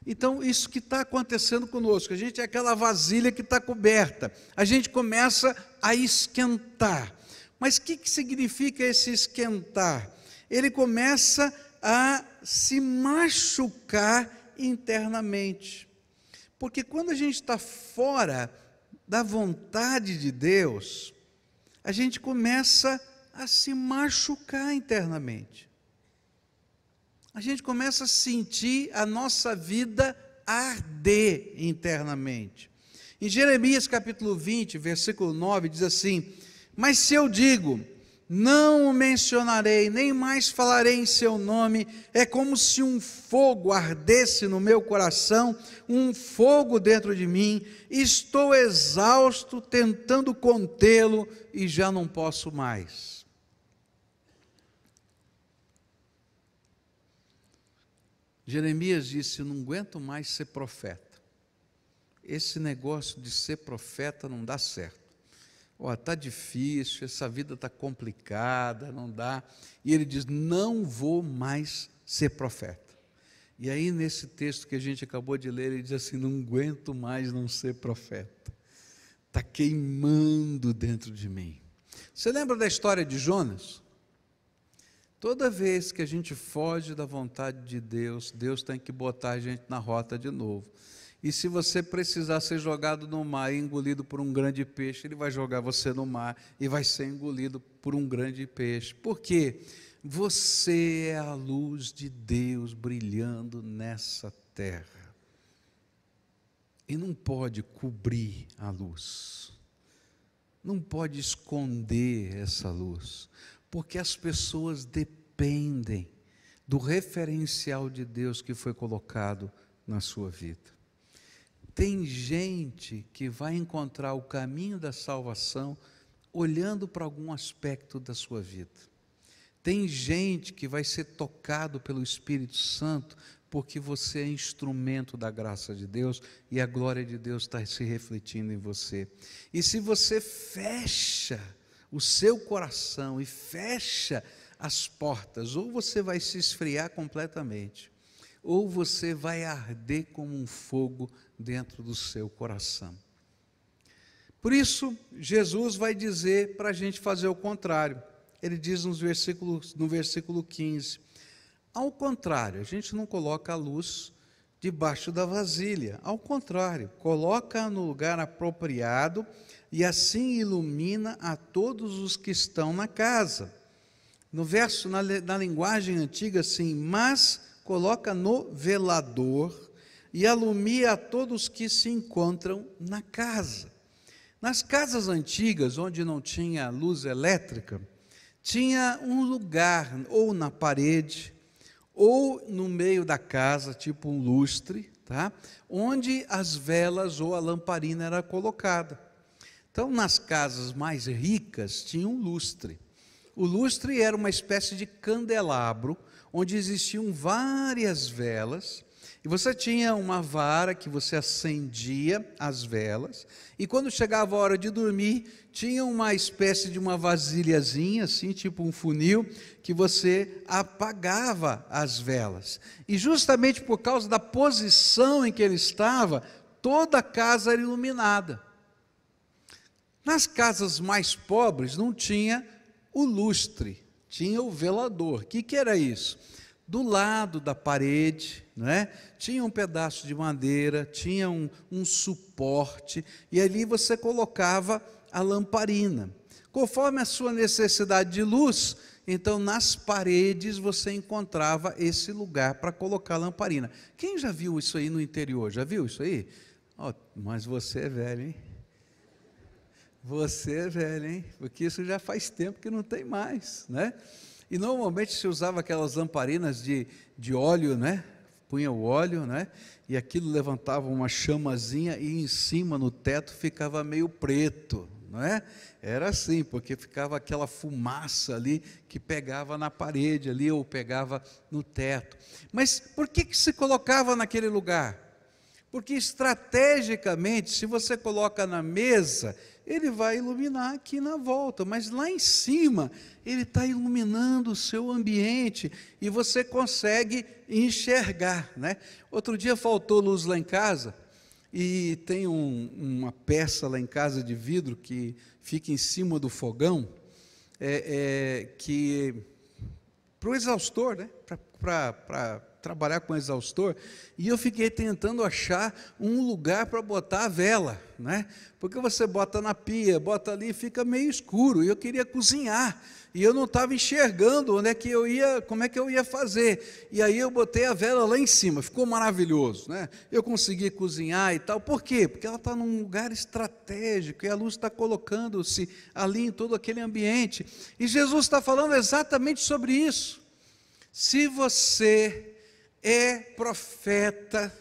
Então, isso que está acontecendo conosco, a gente é aquela vasilha que está coberta, a gente começa a esquentar. Mas o que significa esse esquentar? Ele começa a se machucar internamente. Porque quando a gente está fora da vontade de Deus, a gente começa a se machucar internamente. A gente começa a sentir a nossa vida arder internamente. Em Jeremias capítulo 20, versículo 9, diz assim: mas se eu digo, não o mencionarei, nem mais falarei em seu nome, é como se um fogo ardesse no meu coração, um fogo dentro de mim, estou exausto, tentando contê-lo e já não posso mais. Jeremias disse: eu não aguento mais ser profeta. Esse negócio de ser profeta não dá certo. Está difícil, essa vida está complicada, não dá. E ele diz: não vou mais ser profeta. E aí nesse texto que a gente acabou de ler, ele diz assim: não aguento mais não ser profeta. Está queimando dentro de mim. Você lembra da história de Jonas? Toda vez que a gente foge da vontade de Deus, Deus tem que botar a gente na rota de novo. E se você precisar ser jogado no mar e engolido por um grande peixe, ele vai jogar você no mar e vai ser engolido por um grande peixe. Por quê? Você é a luz de Deus brilhando nessa terra. E não pode cobrir a luz. Não pode esconder essa luz. Porque as pessoas dependem do referencial de Deus que foi colocado na sua vida. Tem gente que vai encontrar o caminho da salvação olhando para algum aspecto da sua vida. Tem gente que vai ser tocado pelo Espírito Santo porque você é instrumento da graça de Deus e a glória de Deus está se refletindo em você. E se você fecha o seu coração e fecha as portas, ou você vai se esfriar completamente, ou você vai arder como um fogo dentro do seu coração. Por isso, Jesus vai dizer para a gente fazer o contrário. Ele diz no versículo 15, ao contrário, a gente não coloca a luz debaixo da vasilha, ao contrário, coloca no lugar apropriado e assim ilumina a todos os que estão na casa. No verso, na linguagem antiga, assim, mas coloca no velador e alumia a todos que se encontram na casa. Nas casas antigas, onde não tinha luz elétrica, tinha um lugar, ou na parede, ou no meio da casa, tipo um lustre, tá? Onde as velas ou a lamparina era colocada. Então, nas casas mais ricas, tinha um lustre. O lustre era uma espécie de candelabro, onde existiam várias velas, E você tinha uma vara que você acendia as velas, e quando chegava a hora de dormir, tinha uma espécie de uma vasilhazinha, assim, tipo um funil, que você apagava as velas. E justamente por causa da posição em que ele estava, toda a casa era iluminada. Nas casas mais pobres não tinha o lustre, tinha o velador. O que era isso? Do lado da parede, não é? Tinha um pedaço de madeira, tinha um suporte, e ali você colocava a lamparina. Conforme a sua necessidade de luz, então nas paredes você encontrava esse lugar para colocar a lamparina. Quem já viu isso aí no interior? Já viu isso aí? Oh, mas você é velho, hein? Você é velho, hein? Porque isso já faz tempo que não tem mais, né? E normalmente se usava aquelas lamparinas de óleo, né? Punha o óleo, né? E aquilo levantava uma chamazinha e em cima no teto ficava meio preto, não é? Era assim, porque ficava aquela fumaça ali que pegava na parede ali ou pegava no teto. Mas por que se colocava naquele lugar? Porque estrategicamente, se você coloca na mesa, ele vai iluminar aqui na volta, mas lá em cima, ele está iluminando o seu ambiente e você consegue enxergar, né? Outro dia faltou luz lá em casa e tem uma peça lá em casa de vidro que fica em cima do fogão, que para o exaustor, né? Para trabalhar com exaustor, e eu fiquei tentando achar um lugar para botar a vela, né? Porque você bota na pia, bota ali, fica meio escuro, e eu queria cozinhar, e eu não estava enxergando onde é que eu ia, como é que eu ia fazer, e aí eu botei a vela lá em cima, ficou maravilhoso, né? Eu consegui cozinhar e tal. Por quê? Porque ela está num lugar estratégico, e a luz está colocando-se ali em todo aquele ambiente, e Jesus está falando exatamente sobre isso. Se você é profeta,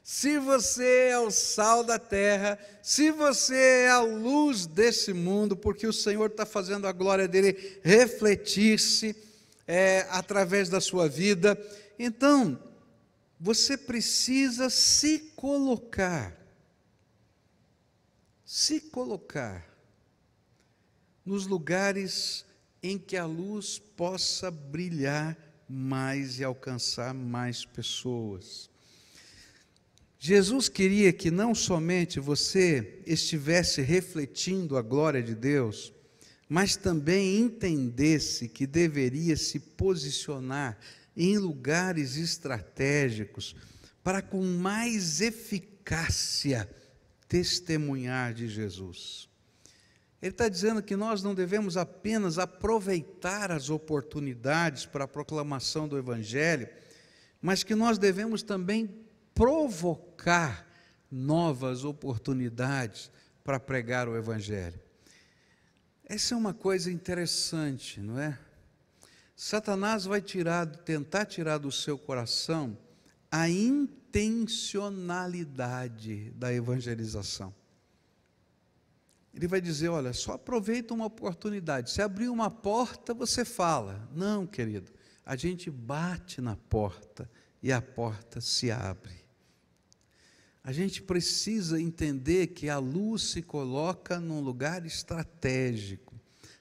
se você é o sal da terra, se você é a luz desse mundo, porque o Senhor está fazendo a glória dele refletir-se através da sua vida, então você precisa se colocar nos lugares em que a luz possa brilhar mais e alcançar mais pessoas. Jesus queria que não somente você estivesse refletindo a glória de Deus, mas também entendesse que deveria se posicionar em lugares estratégicos para com mais eficácia testemunhar de Jesus. Ele está dizendo que nós não devemos apenas aproveitar as oportunidades para a proclamação do Evangelho, mas que nós devemos também provocar novas oportunidades para pregar o Evangelho. Essa é uma coisa interessante, não é? Satanás vai tentar tirar do seu coração a intencionalidade da evangelização. Ele vai dizer, olha, só aproveita uma oportunidade, se abrir uma porta, você fala. Não, querido, a gente bate na porta e a porta se abre. A gente precisa entender que a luz se coloca num lugar estratégico,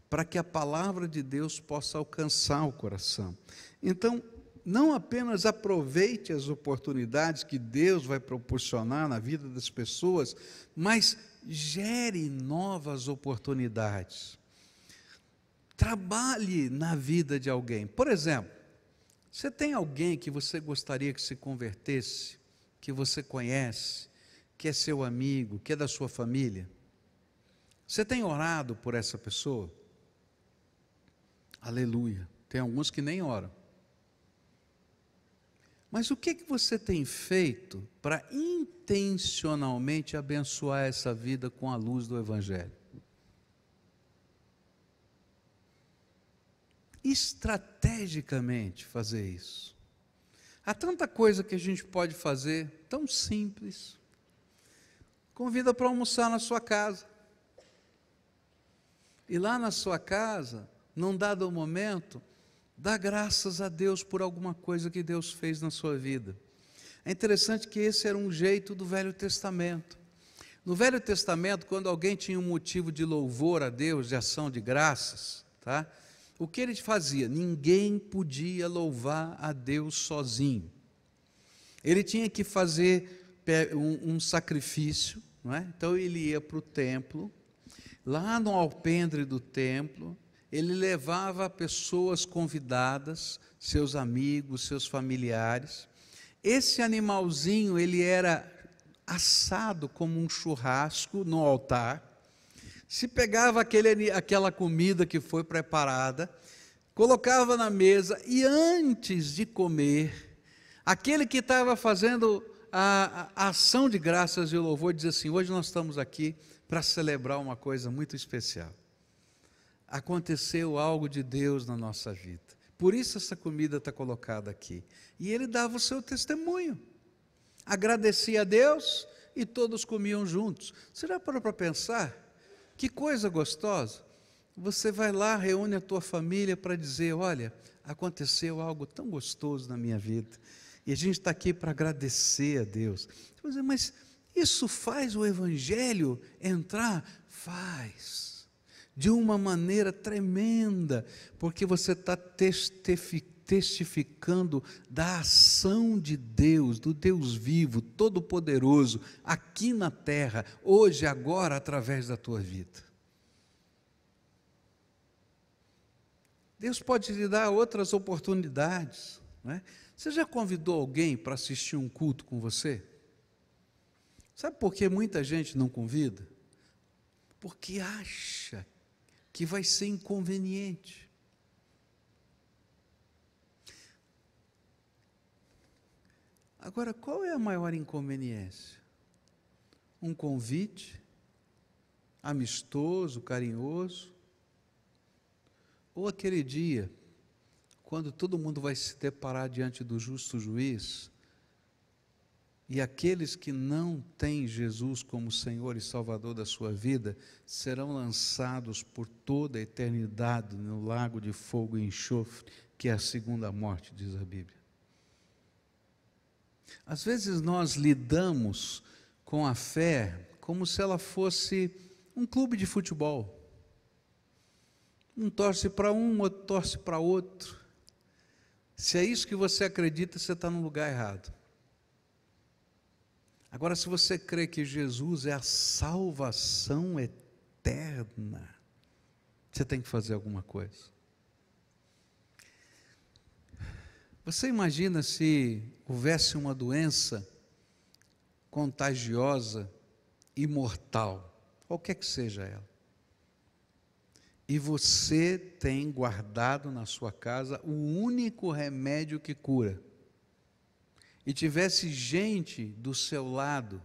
para que a palavra de Deus possa alcançar o coração. Então, não apenas aproveite as oportunidades que Deus vai proporcionar na vida das pessoas, mas gere novas oportunidades. Trabalhe na vida de alguém. Por exemplo, você tem alguém que você gostaria que se convertesse, que você conhece, que é seu amigo, que é da sua família? Você tem orado por essa pessoa? Aleluia. Tem alguns que nem oram. Mas o que você tem feito para intencionalmente abençoar essa vida com a luz do Evangelho? Estrategicamente fazer isso. Há tanta coisa que a gente pode fazer, tão simples. Convida para almoçar na sua casa. E lá na sua casa, num dado momento, dá graças a Deus por alguma coisa que Deus fez na sua vida. É interessante que esse era um jeito do Velho Testamento. No Velho Testamento, quando alguém tinha um motivo de louvor a Deus, de ação de graças, tá? O que ele fazia? Ninguém podia louvar a Deus sozinho. Ele tinha que fazer um sacrifício, não é? Então ele ia para o templo, lá no alpendre do templo, ele levava pessoas convidadas, seus amigos, seus familiares. Esse animalzinho, ele era assado como um churrasco no altar. Se pegava aquela comida que foi preparada, colocava na mesa e antes de comer, aquele que estava fazendo a ação de graças e louvor dizia assim: hoje nós estamos aqui para celebrar uma coisa muito especial. Aconteceu algo de Deus na nossa vida. Por isso essa comida está colocada aqui. E ele dava o seu testemunho. Agradecia a Deus e todos comiam juntos. Você já parou para pensar? Que coisa gostosa. Você vai lá, reúne a tua família para dizer: olha, aconteceu algo tão gostoso na minha vida. E a gente está aqui para agradecer a Deus. Você vai dizer: mas isso faz o Evangelho entrar? Faz. De uma maneira tremenda, porque você está testificando da ação de Deus, do Deus vivo, todo-poderoso, aqui na terra, hoje, agora, através da tua vida. Deus pode lhe dar outras oportunidades, não é? Você já convidou alguém para assistir um culto com você? Sabe por que muita gente não convida? Porque acha que vai ser inconveniente. Agora, qual é a maior inconveniência? Um convite amistoso, carinhoso, ou aquele dia, quando todo mundo vai se deparar diante do justo juiz, e aqueles que não têm Jesus como Senhor e Salvador da sua vida, serão lançados por toda a eternidade no lago de fogo e enxofre, que é a segunda morte, diz a Bíblia. Às vezes nós lidamos com a fé como se ela fosse um clube de futebol. Um torce para um, outro torce para outro. Se é isso que você acredita, você está no lugar errado. Agora, se você crê que Jesus é a salvação eterna, você tem que fazer alguma coisa. Você imagina se houvesse uma doença contagiosa e mortal, qualquer que seja ela, e você tem guardado na sua casa o único remédio que cura, e tivesse gente do seu lado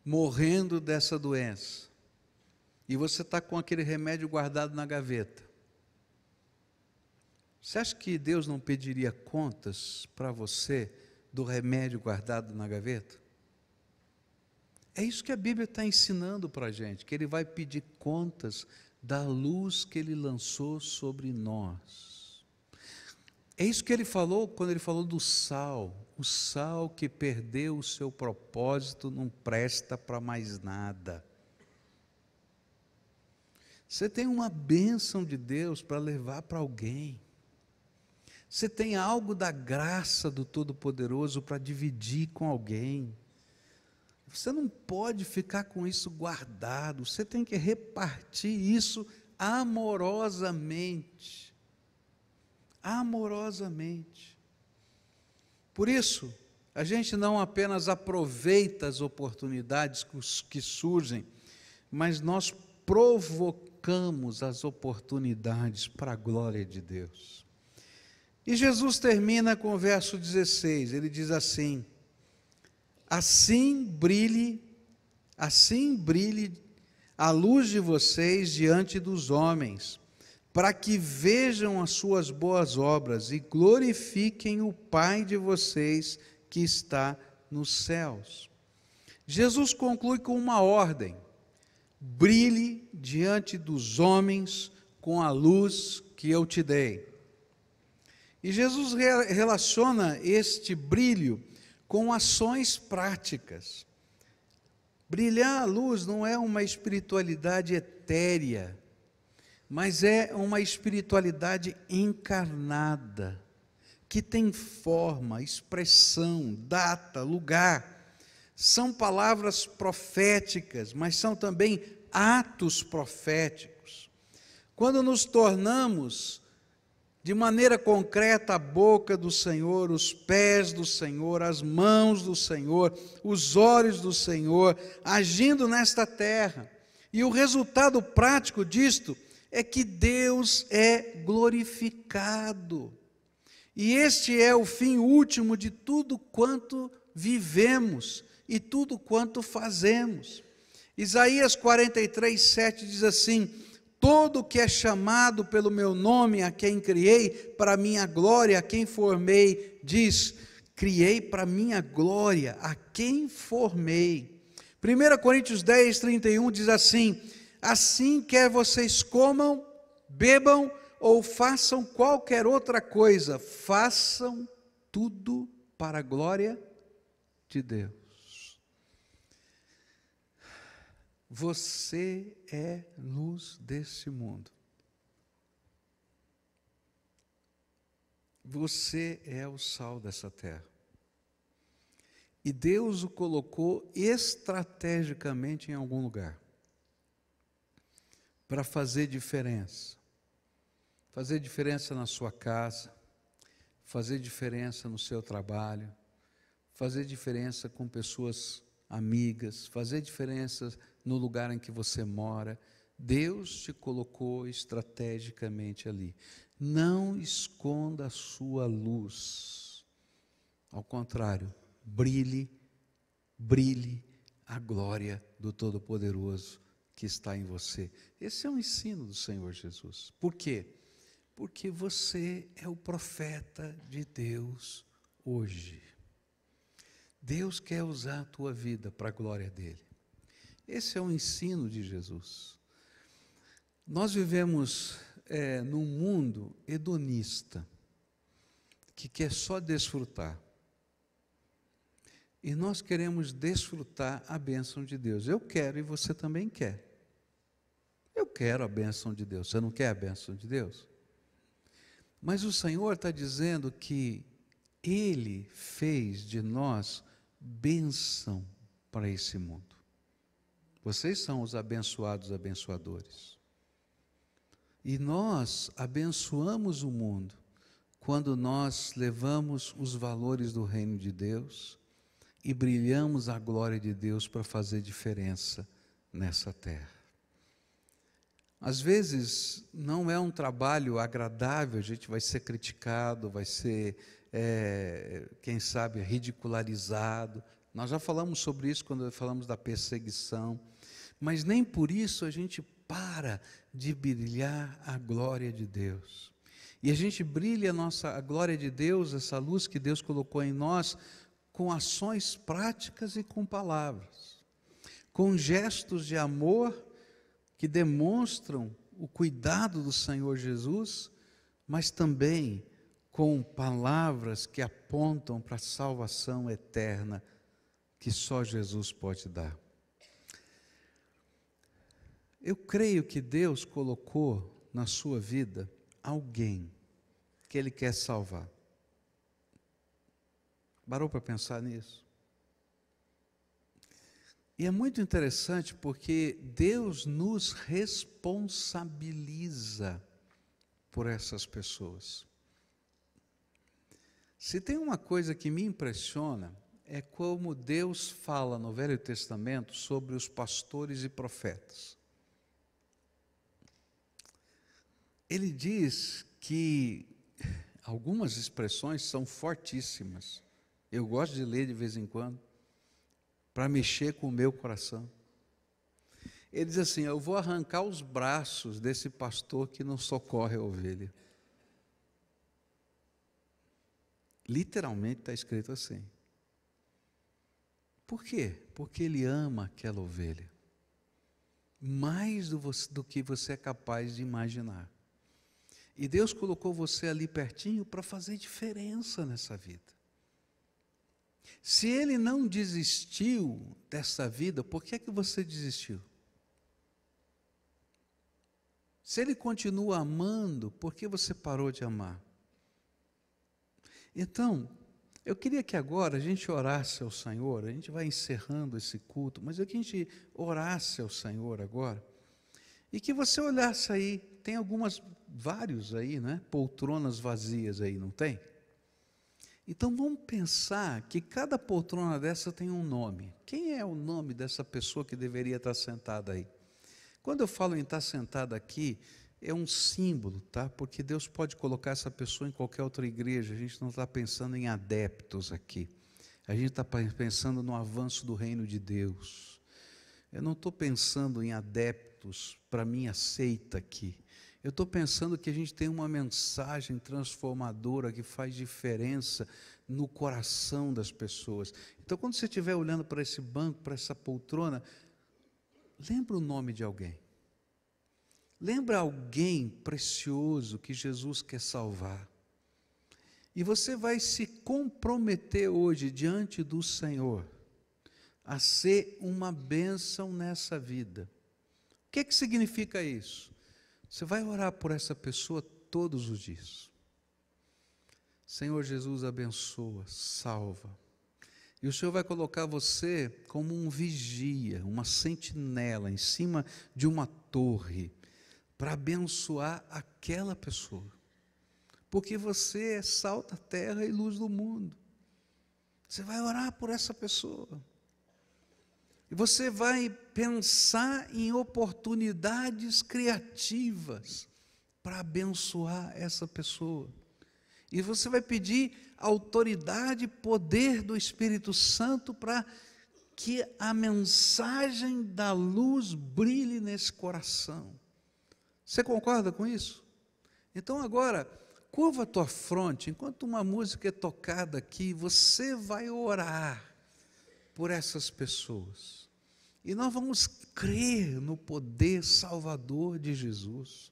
morrendo dessa doença, e você está com aquele remédio guardado na gaveta, você acha que Deus não pediria contas para você do remédio guardado na gaveta? É isso que a Bíblia está ensinando para a gente, que Ele vai pedir contas da luz que Ele lançou sobre nós. É isso que Ele falou quando Ele falou do sal. O sal que perdeu o seu propósito não presta para mais nada. Você tem uma bênção de Deus para levar para alguém. Você tem algo da graça do Todo-Poderoso para dividir com alguém. Você não pode ficar com isso guardado, você tem que repartir isso amorosamente. Amorosamente. Por isso, a gente não apenas aproveita as oportunidades que surgem, mas nós provocamos as oportunidades para a glória de Deus. E Jesus termina com o verso 16, ele diz assim: assim brilhe a luz de vocês diante dos homens, para que vejam as suas boas obras e glorifiquem o Pai de vocês que está nos céus. Jesus conclui com uma ordem: brilhe diante dos homens com a luz que eu te dei. E Jesus relaciona este brilho com ações práticas. Brilhar a luz não é uma espiritualidade etérea, mas é uma espiritualidade encarnada, que tem forma, expressão, data, lugar. São palavras proféticas, mas são também atos proféticos. Quando nos tornamos de maneira concreta a boca do Senhor, os pés do Senhor, as mãos do Senhor, os olhos do Senhor, agindo nesta terra. E o resultado prático disto é que Deus é glorificado. E este é o fim último de tudo quanto vivemos e tudo quanto fazemos. Isaías 43, 7 diz assim: todo que é chamado pelo meu nome, a quem criei, para minha glória, a quem formei, diz, criei para minha glória, a quem formei. 1 Coríntios 10, 31 diz assim: assim quer vocês comam, bebam ou façam qualquer outra coisa, façam tudo para a glória de Deus. Você é luz desse mundo. Você é o sal dessa terra. E Deus o colocou estrategicamente em algum lugar para fazer diferença. Fazer diferença na sua casa, fazer diferença no seu trabalho, fazer diferença com pessoas amigas, fazer diferença no lugar em que você mora. Deus te colocou estrategicamente ali. Não esconda a sua luz. Ao contrário, brilhe a glória do Todo-Poderoso que está em você. Esse é um ensino do Senhor Jesus. Por quê? Porque você é o profeta de Deus hoje. Deus quer usar a tua vida para a glória dele. Esse é o ensino de Jesus. Nós vivemos num mundo hedonista, que quer só desfrutar. E nós queremos desfrutar a bênção de Deus. Eu quero e você também quer. Eu quero a bênção de Deus. Você não quer a bênção de Deus? Mas o Senhor está dizendo que Ele fez de nós bênção para esse mundo. Vocês são os abençoados abençoadores. E nós abençoamos o mundo quando nós levamos os valores do reino de Deus e brilhamos a glória de Deus para fazer diferença nessa terra. Às vezes não é um trabalho agradável, a gente vai ser criticado, vai ser, quem sabe, ridicularizado. Nós já falamos sobre isso quando falamos da perseguição, mas nem por isso a gente para de brilhar a glória de Deus. E a gente brilha a glória de Deus, essa luz que Deus colocou em nós, com ações práticas e com palavras, com gestos de amor que demonstram o cuidado do Senhor Jesus, mas também com palavras que apontam para a salvação eterna que só Jesus pode dar. Eu creio que Deus colocou na sua vida alguém que Ele quer salvar. Parou para pensar nisso? E é muito interessante porque Deus nos responsabiliza por essas pessoas. Se tem uma coisa que me impressiona, é como Deus fala no Velho Testamento sobre os pastores e profetas. Ele diz que algumas expressões são fortíssimas. Eu gosto de ler de vez em quando, para mexer com o meu coração. Ele diz assim: eu vou arrancar os braços desse pastor que não socorre a ovelha. Literalmente está escrito assim. Por quê? Porque ele ama aquela ovelha, mais do que você é capaz de imaginar. E Deus colocou você ali pertinho para fazer diferença nessa vida. Se ele não desistiu dessa vida, por que é que você desistiu? Se ele continua amando, por que você parou de amar? Então, eu queria que agora a gente orasse ao Senhor, a gente vai encerrando esse culto, mas eu queria que a gente orasse ao Senhor agora, e que você olhasse aí, tem vários aí, né? Poltronas vazias aí, não tem? Então vamos pensar que cada poltrona dessa tem um nome. Quem é o nome dessa pessoa que deveria estar sentada aí? Quando eu falo em estar sentada aqui, é um símbolo, tá? Porque Deus pode colocar essa pessoa em qualquer outra igreja. A gente não está pensando em adeptos aqui. A gente está pensando no avanço do reino de Deus. Eu não estou pensando em adeptos para minha seita aqui. Eu estou pensando que a gente tem uma mensagem transformadora que faz diferença no coração das pessoas. Então, quando você estiver olhando para esse banco, para essa poltrona, lembra o nome de alguém. Lembra alguém precioso que Jesus quer salvar. E você vai se comprometer hoje diante do Senhor a ser uma bênção nessa vida. O que significa isso? Você vai orar por essa pessoa todos os dias. Senhor Jesus, abençoa, salva. E o Senhor vai colocar você como um vigia, uma sentinela em cima de uma torre, para abençoar aquela pessoa. Porque você é sal da terra e luz do mundo. Você vai orar por essa pessoa. E você vai pensar em oportunidades criativas para abençoar essa pessoa. E você vai pedir autoridade e poder do Espírito Santo para que a mensagem da luz brilhe nesse coração. Você concorda com isso? Então agora, curva a tua fronte, enquanto uma música é tocada aqui, você vai orar por essas pessoas. E nós vamos crer no poder salvador de Jesus.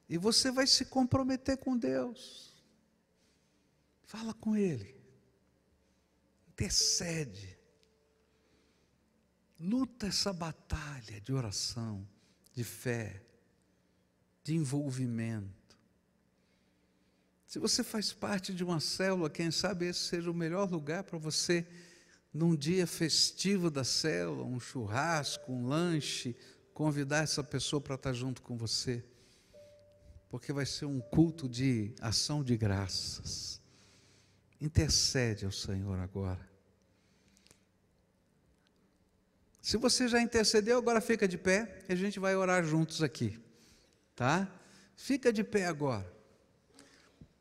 E você vai se comprometer com Deus. Fala com Ele. Intercede. Luta essa batalha de oração, de fé, de envolvimento. Se você faz parte de uma célula, quem sabe esse seja o melhor lugar para você, num dia festivo da célula, um churrasco, um lanche, convidar essa pessoa para estar junto com você, porque vai ser um culto de ação de graças. Intercede ao Senhor agora. Se você já intercedeu, agora fica de pé, e a gente vai orar juntos aqui, tá? Fica de pé agora.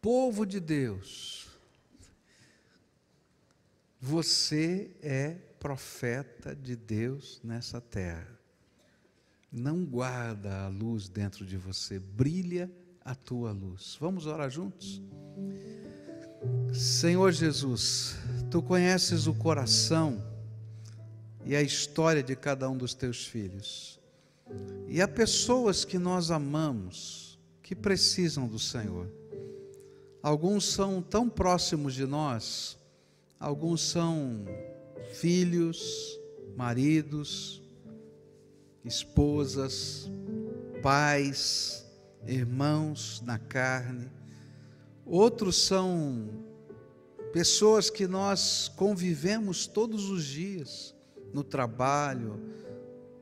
Povo de Deus, você é profeta de Deus nessa terra. Não guarda a luz dentro de você, brilha a tua luz. Vamos orar juntos? Senhor Jesus, Tu conheces o coração e a história de cada um dos Teus filhos. E há pessoas que nós amamos, que precisam do Senhor. Alguns são tão próximos de nós, alguns são filhos, maridos, esposas, pais, irmãos na carne. Outros são pessoas que nós convivemos todos os dias, no trabalho,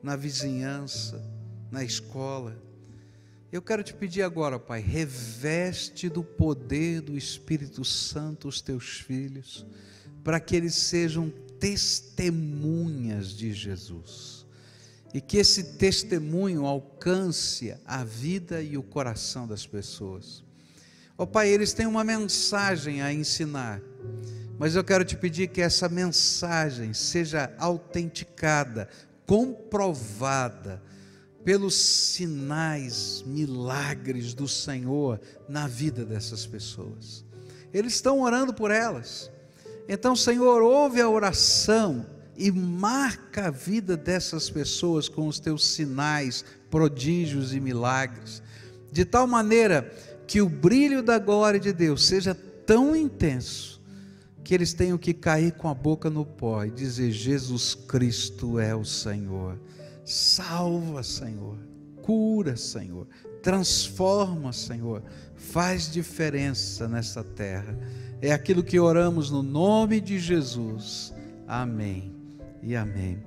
na vizinhança, na escola. Eu quero te pedir agora, Pai, reveste do poder do Espírito Santo os teus filhos, para que eles sejam testemunhas de Jesus, e que esse testemunho alcance a vida e o coração das pessoas. Ó Pai, eles têm uma mensagem a ensinar, mas eu quero te pedir que essa mensagem seja autenticada, comprovada, pelos sinais, milagres do Senhor na vida dessas pessoas. Eles estão orando por elas. Então, Senhor, ouve a oração e marca a vida dessas pessoas com os teus sinais, prodígios e milagres, de tal maneira que o brilho da glória de Deus seja tão intenso que eles tenham que cair com a boca no pó e dizer: Jesus Cristo é o Senhor. Salva, Senhor. Cura, Senhor. Transforma, Senhor. Faz diferença nessa terra. É aquilo que oramos no nome de Jesus. Amém e amém.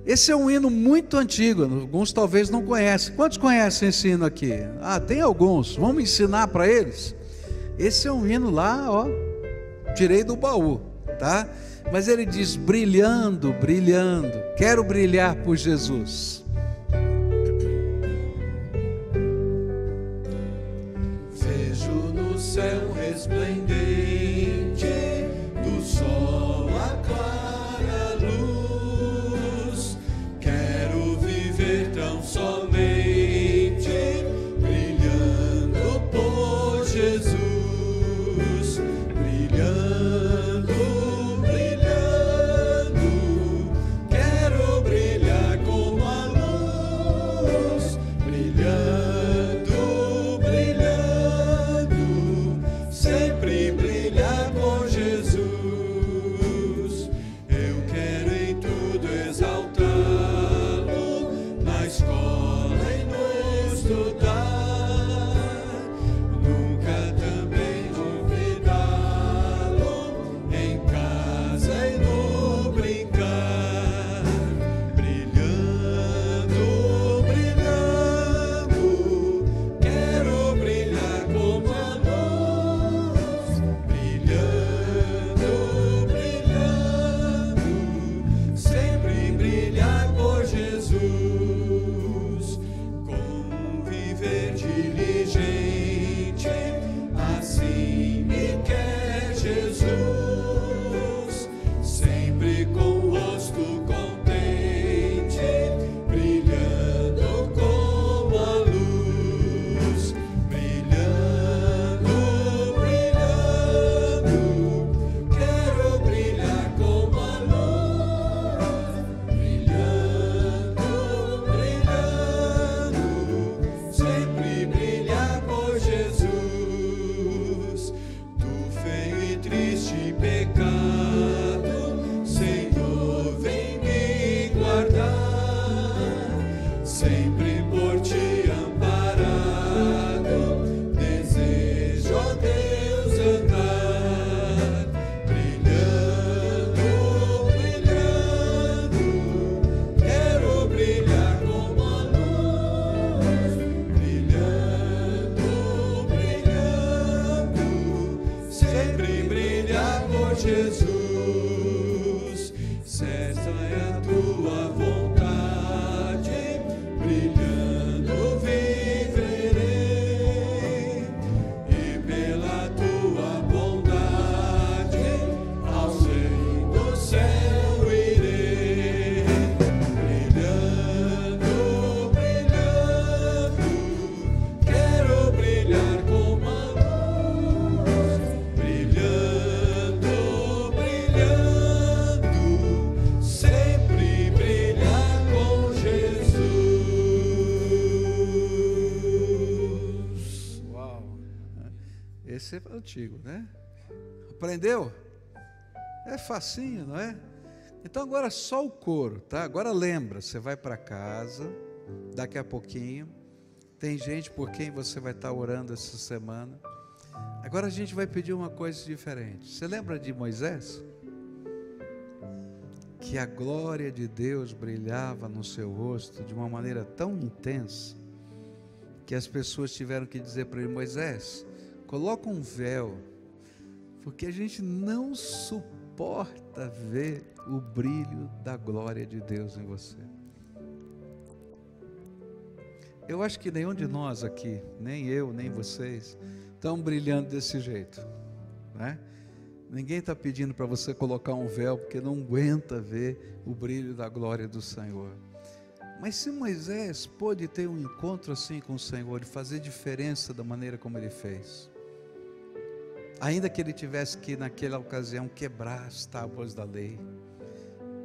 Esse é um hino muito antigo, alguns talvez não conhecem. Quantos conhecem esse hino aqui? Ah, tem alguns. Vamos ensinar para eles? Esse é um hino lá, ó, tirei do baú, tá? Mas ele diz: brilhando, brilhando, quero brilhar por Jesus. Vejo no céu resplendente do sol a clara luz. Quero viver tão somente brilhando por Jesus. Brilhando, brilhando, quero brilhar como a luz. Brilhando, brilhando, sempre brilhar por Jesus. Eu quero em tudo exaltá-lo, na escola e no estudar, nunca também duvidá-lo, em casa e no brincar. Brilhando, brilhando, quero brilhar como a luz. Brilhando, brilhando, sempre brilhar por Jesus. Conviver diligente, assim me quer Jesus. Sempre com o rosto contente, brilhando como a luz. Brilhando, brilhando, quero brilhar como a luz. Brilhando, brilhando, sempre brilhar por Jesus. Do feio e triste pecado, Senhor, vem me guardar. Sempre por ti amparado, desejo, ó Deus, andar. Brilhando, brilhando, quero brilhar como a luz. Brilhando, brilhando, sempre brilhar por Jesus. Certa é a tua vontade, brilhando viverei, e pela tua bondade ao reino do céu irei. Brilhando, brilhando, quero brilhar como a luz. Brilhando, brilhando, sempre brilhar com Jesus. Uau! Esse é antigo, né? Aprendeu? É facinho, não é? Então agora só o coro, tá? Agora lembra, você vai para casa, daqui a pouquinho, tem gente por quem você vai estar orando essa semana. Agora a gente vai pedir uma coisa diferente. Você lembra de Moisés? Que a glória de Deus brilhava no seu rosto de uma maneira tão intensa, que as pessoas tiveram que dizer para ele: Moisés, coloca um véu, porque a gente não suporta ver o brilho da glória de Deus em você. Eu acho que nenhum de nós aqui, nem eu, nem vocês, estão brilhando desse jeito, né? Ninguém está pedindo para você colocar um véu, porque não aguenta ver o brilho da glória do Senhor. Mas se Moisés pôde ter um encontro assim com o Senhor e fazer diferença da maneira como ele fez, ainda que ele tivesse que naquela ocasião quebrar as tábuas da lei,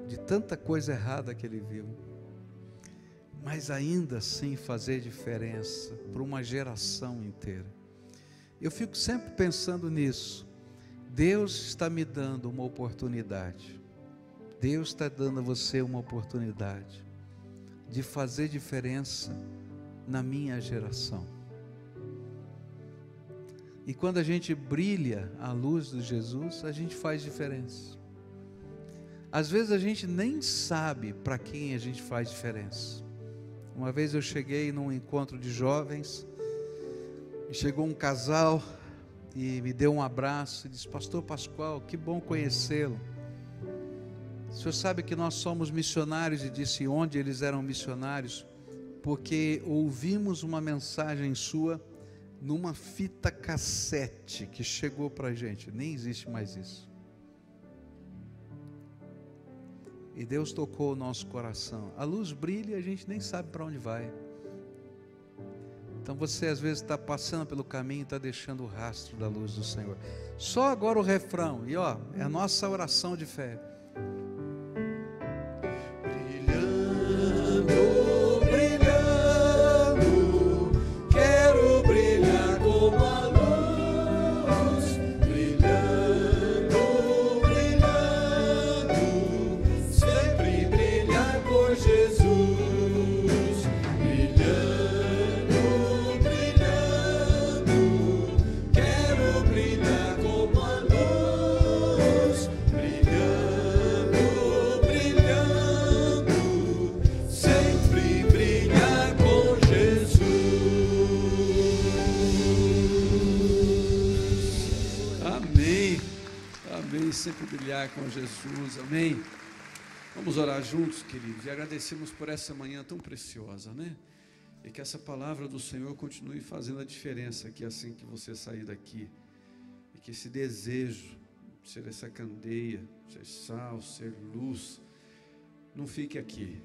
de tanta coisa errada que ele viu, mas ainda assim fazer diferença para uma geração inteira. Eu fico sempre pensando nisso, Deus está me dando uma oportunidade. Deus está dando a você uma oportunidade de fazer diferença na minha geração. E quando a gente brilha à luz de Jesus, a gente faz diferença. Às vezes a gente nem sabe para quem a gente faz diferença. Uma vez eu cheguei num encontro de jovens, e chegou um casal e me deu um abraço e disse: Pastor Pascoal, que bom conhecê-lo. O senhor sabe que nós somos missionários? E disse onde eles eram missionários, porque ouvimos uma mensagem sua numa fita cassete que chegou para a gente. Nem existe mais isso. E Deus tocou o nosso coração. A luz brilha e a gente nem sabe para onde vai. Então você às vezes está passando pelo caminho e está deixando o rastro da luz do Senhor. Só agora o refrão, e ó, é a nossa oração de fé. Brilhando, brilhando, quero brilhar como a luz. Brilhando, brilhando, sempre brilhar por Jesus. Brilhando, brilhando, quero brilhar como a luz. Brilhando, brilhando, sempre brilhar com Jesus. Amém. Amém. Sempre brilhar com Jesus. Amém. Vamos orar juntos, queridos, e agradecemos por essa manhã tão preciosa, né? E que essa palavra do Senhor continue fazendo a diferença aqui assim que você sair daqui. E que esse desejo de ser essa candeia, ser sal, ser luz, não fique aqui.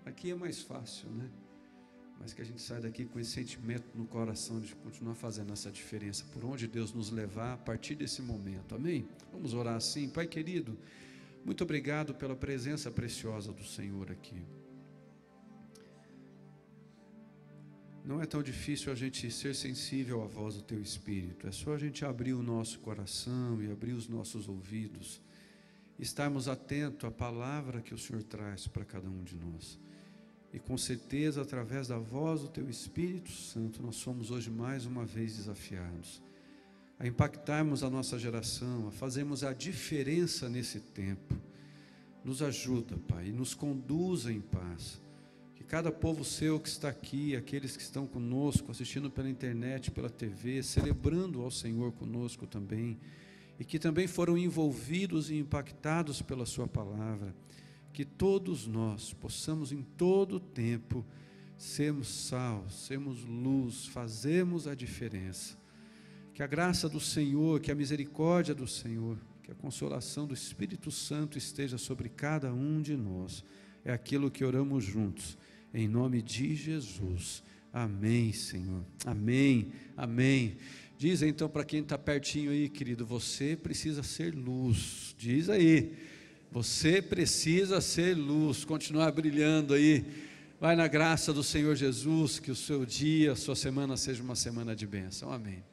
Aqui é mais fácil, né? Mas que a gente saia daqui com esse sentimento no coração de continuar fazendo essa diferença, por onde Deus nos levar a partir desse momento, amém? Vamos orar assim. Pai querido, muito obrigado pela presença preciosa do Senhor aqui. Não é tão difícil a gente ser sensível à voz do Teu Espírito, é só a gente abrir o nosso coração e abrir os nossos ouvidos, estarmos atentos à palavra que o Senhor traz para cada um de nós. E com certeza, através da voz do Teu Espírito Santo, nós somos hoje mais uma vez desafiados a impactarmos a nossa geração, a fazermos a diferença nesse tempo. Nos ajuda, Pai, e nos conduza em paz. Que cada povo Seu que está aqui, aqueles que estão conosco, assistindo pela internet, pela TV, celebrando ao Senhor conosco também, e que também foram envolvidos e impactados pela Sua palavra, que todos nós possamos em todo o tempo sermos sal, sermos luz, fazermos a diferença. Que a graça do Senhor, que a misericórdia do Senhor, que a consolação do Espírito Santo esteja sobre cada um de nós. É aquilo que oramos juntos, em nome de Jesus. Amém, Senhor. Amém, amém. Diz então para quem está pertinho aí, querido, você precisa ser luz. Diz aí, você precisa ser luz, continuar brilhando aí. Vai na graça do Senhor Jesus, que o seu dia, a sua semana seja uma semana de bênção. Amém.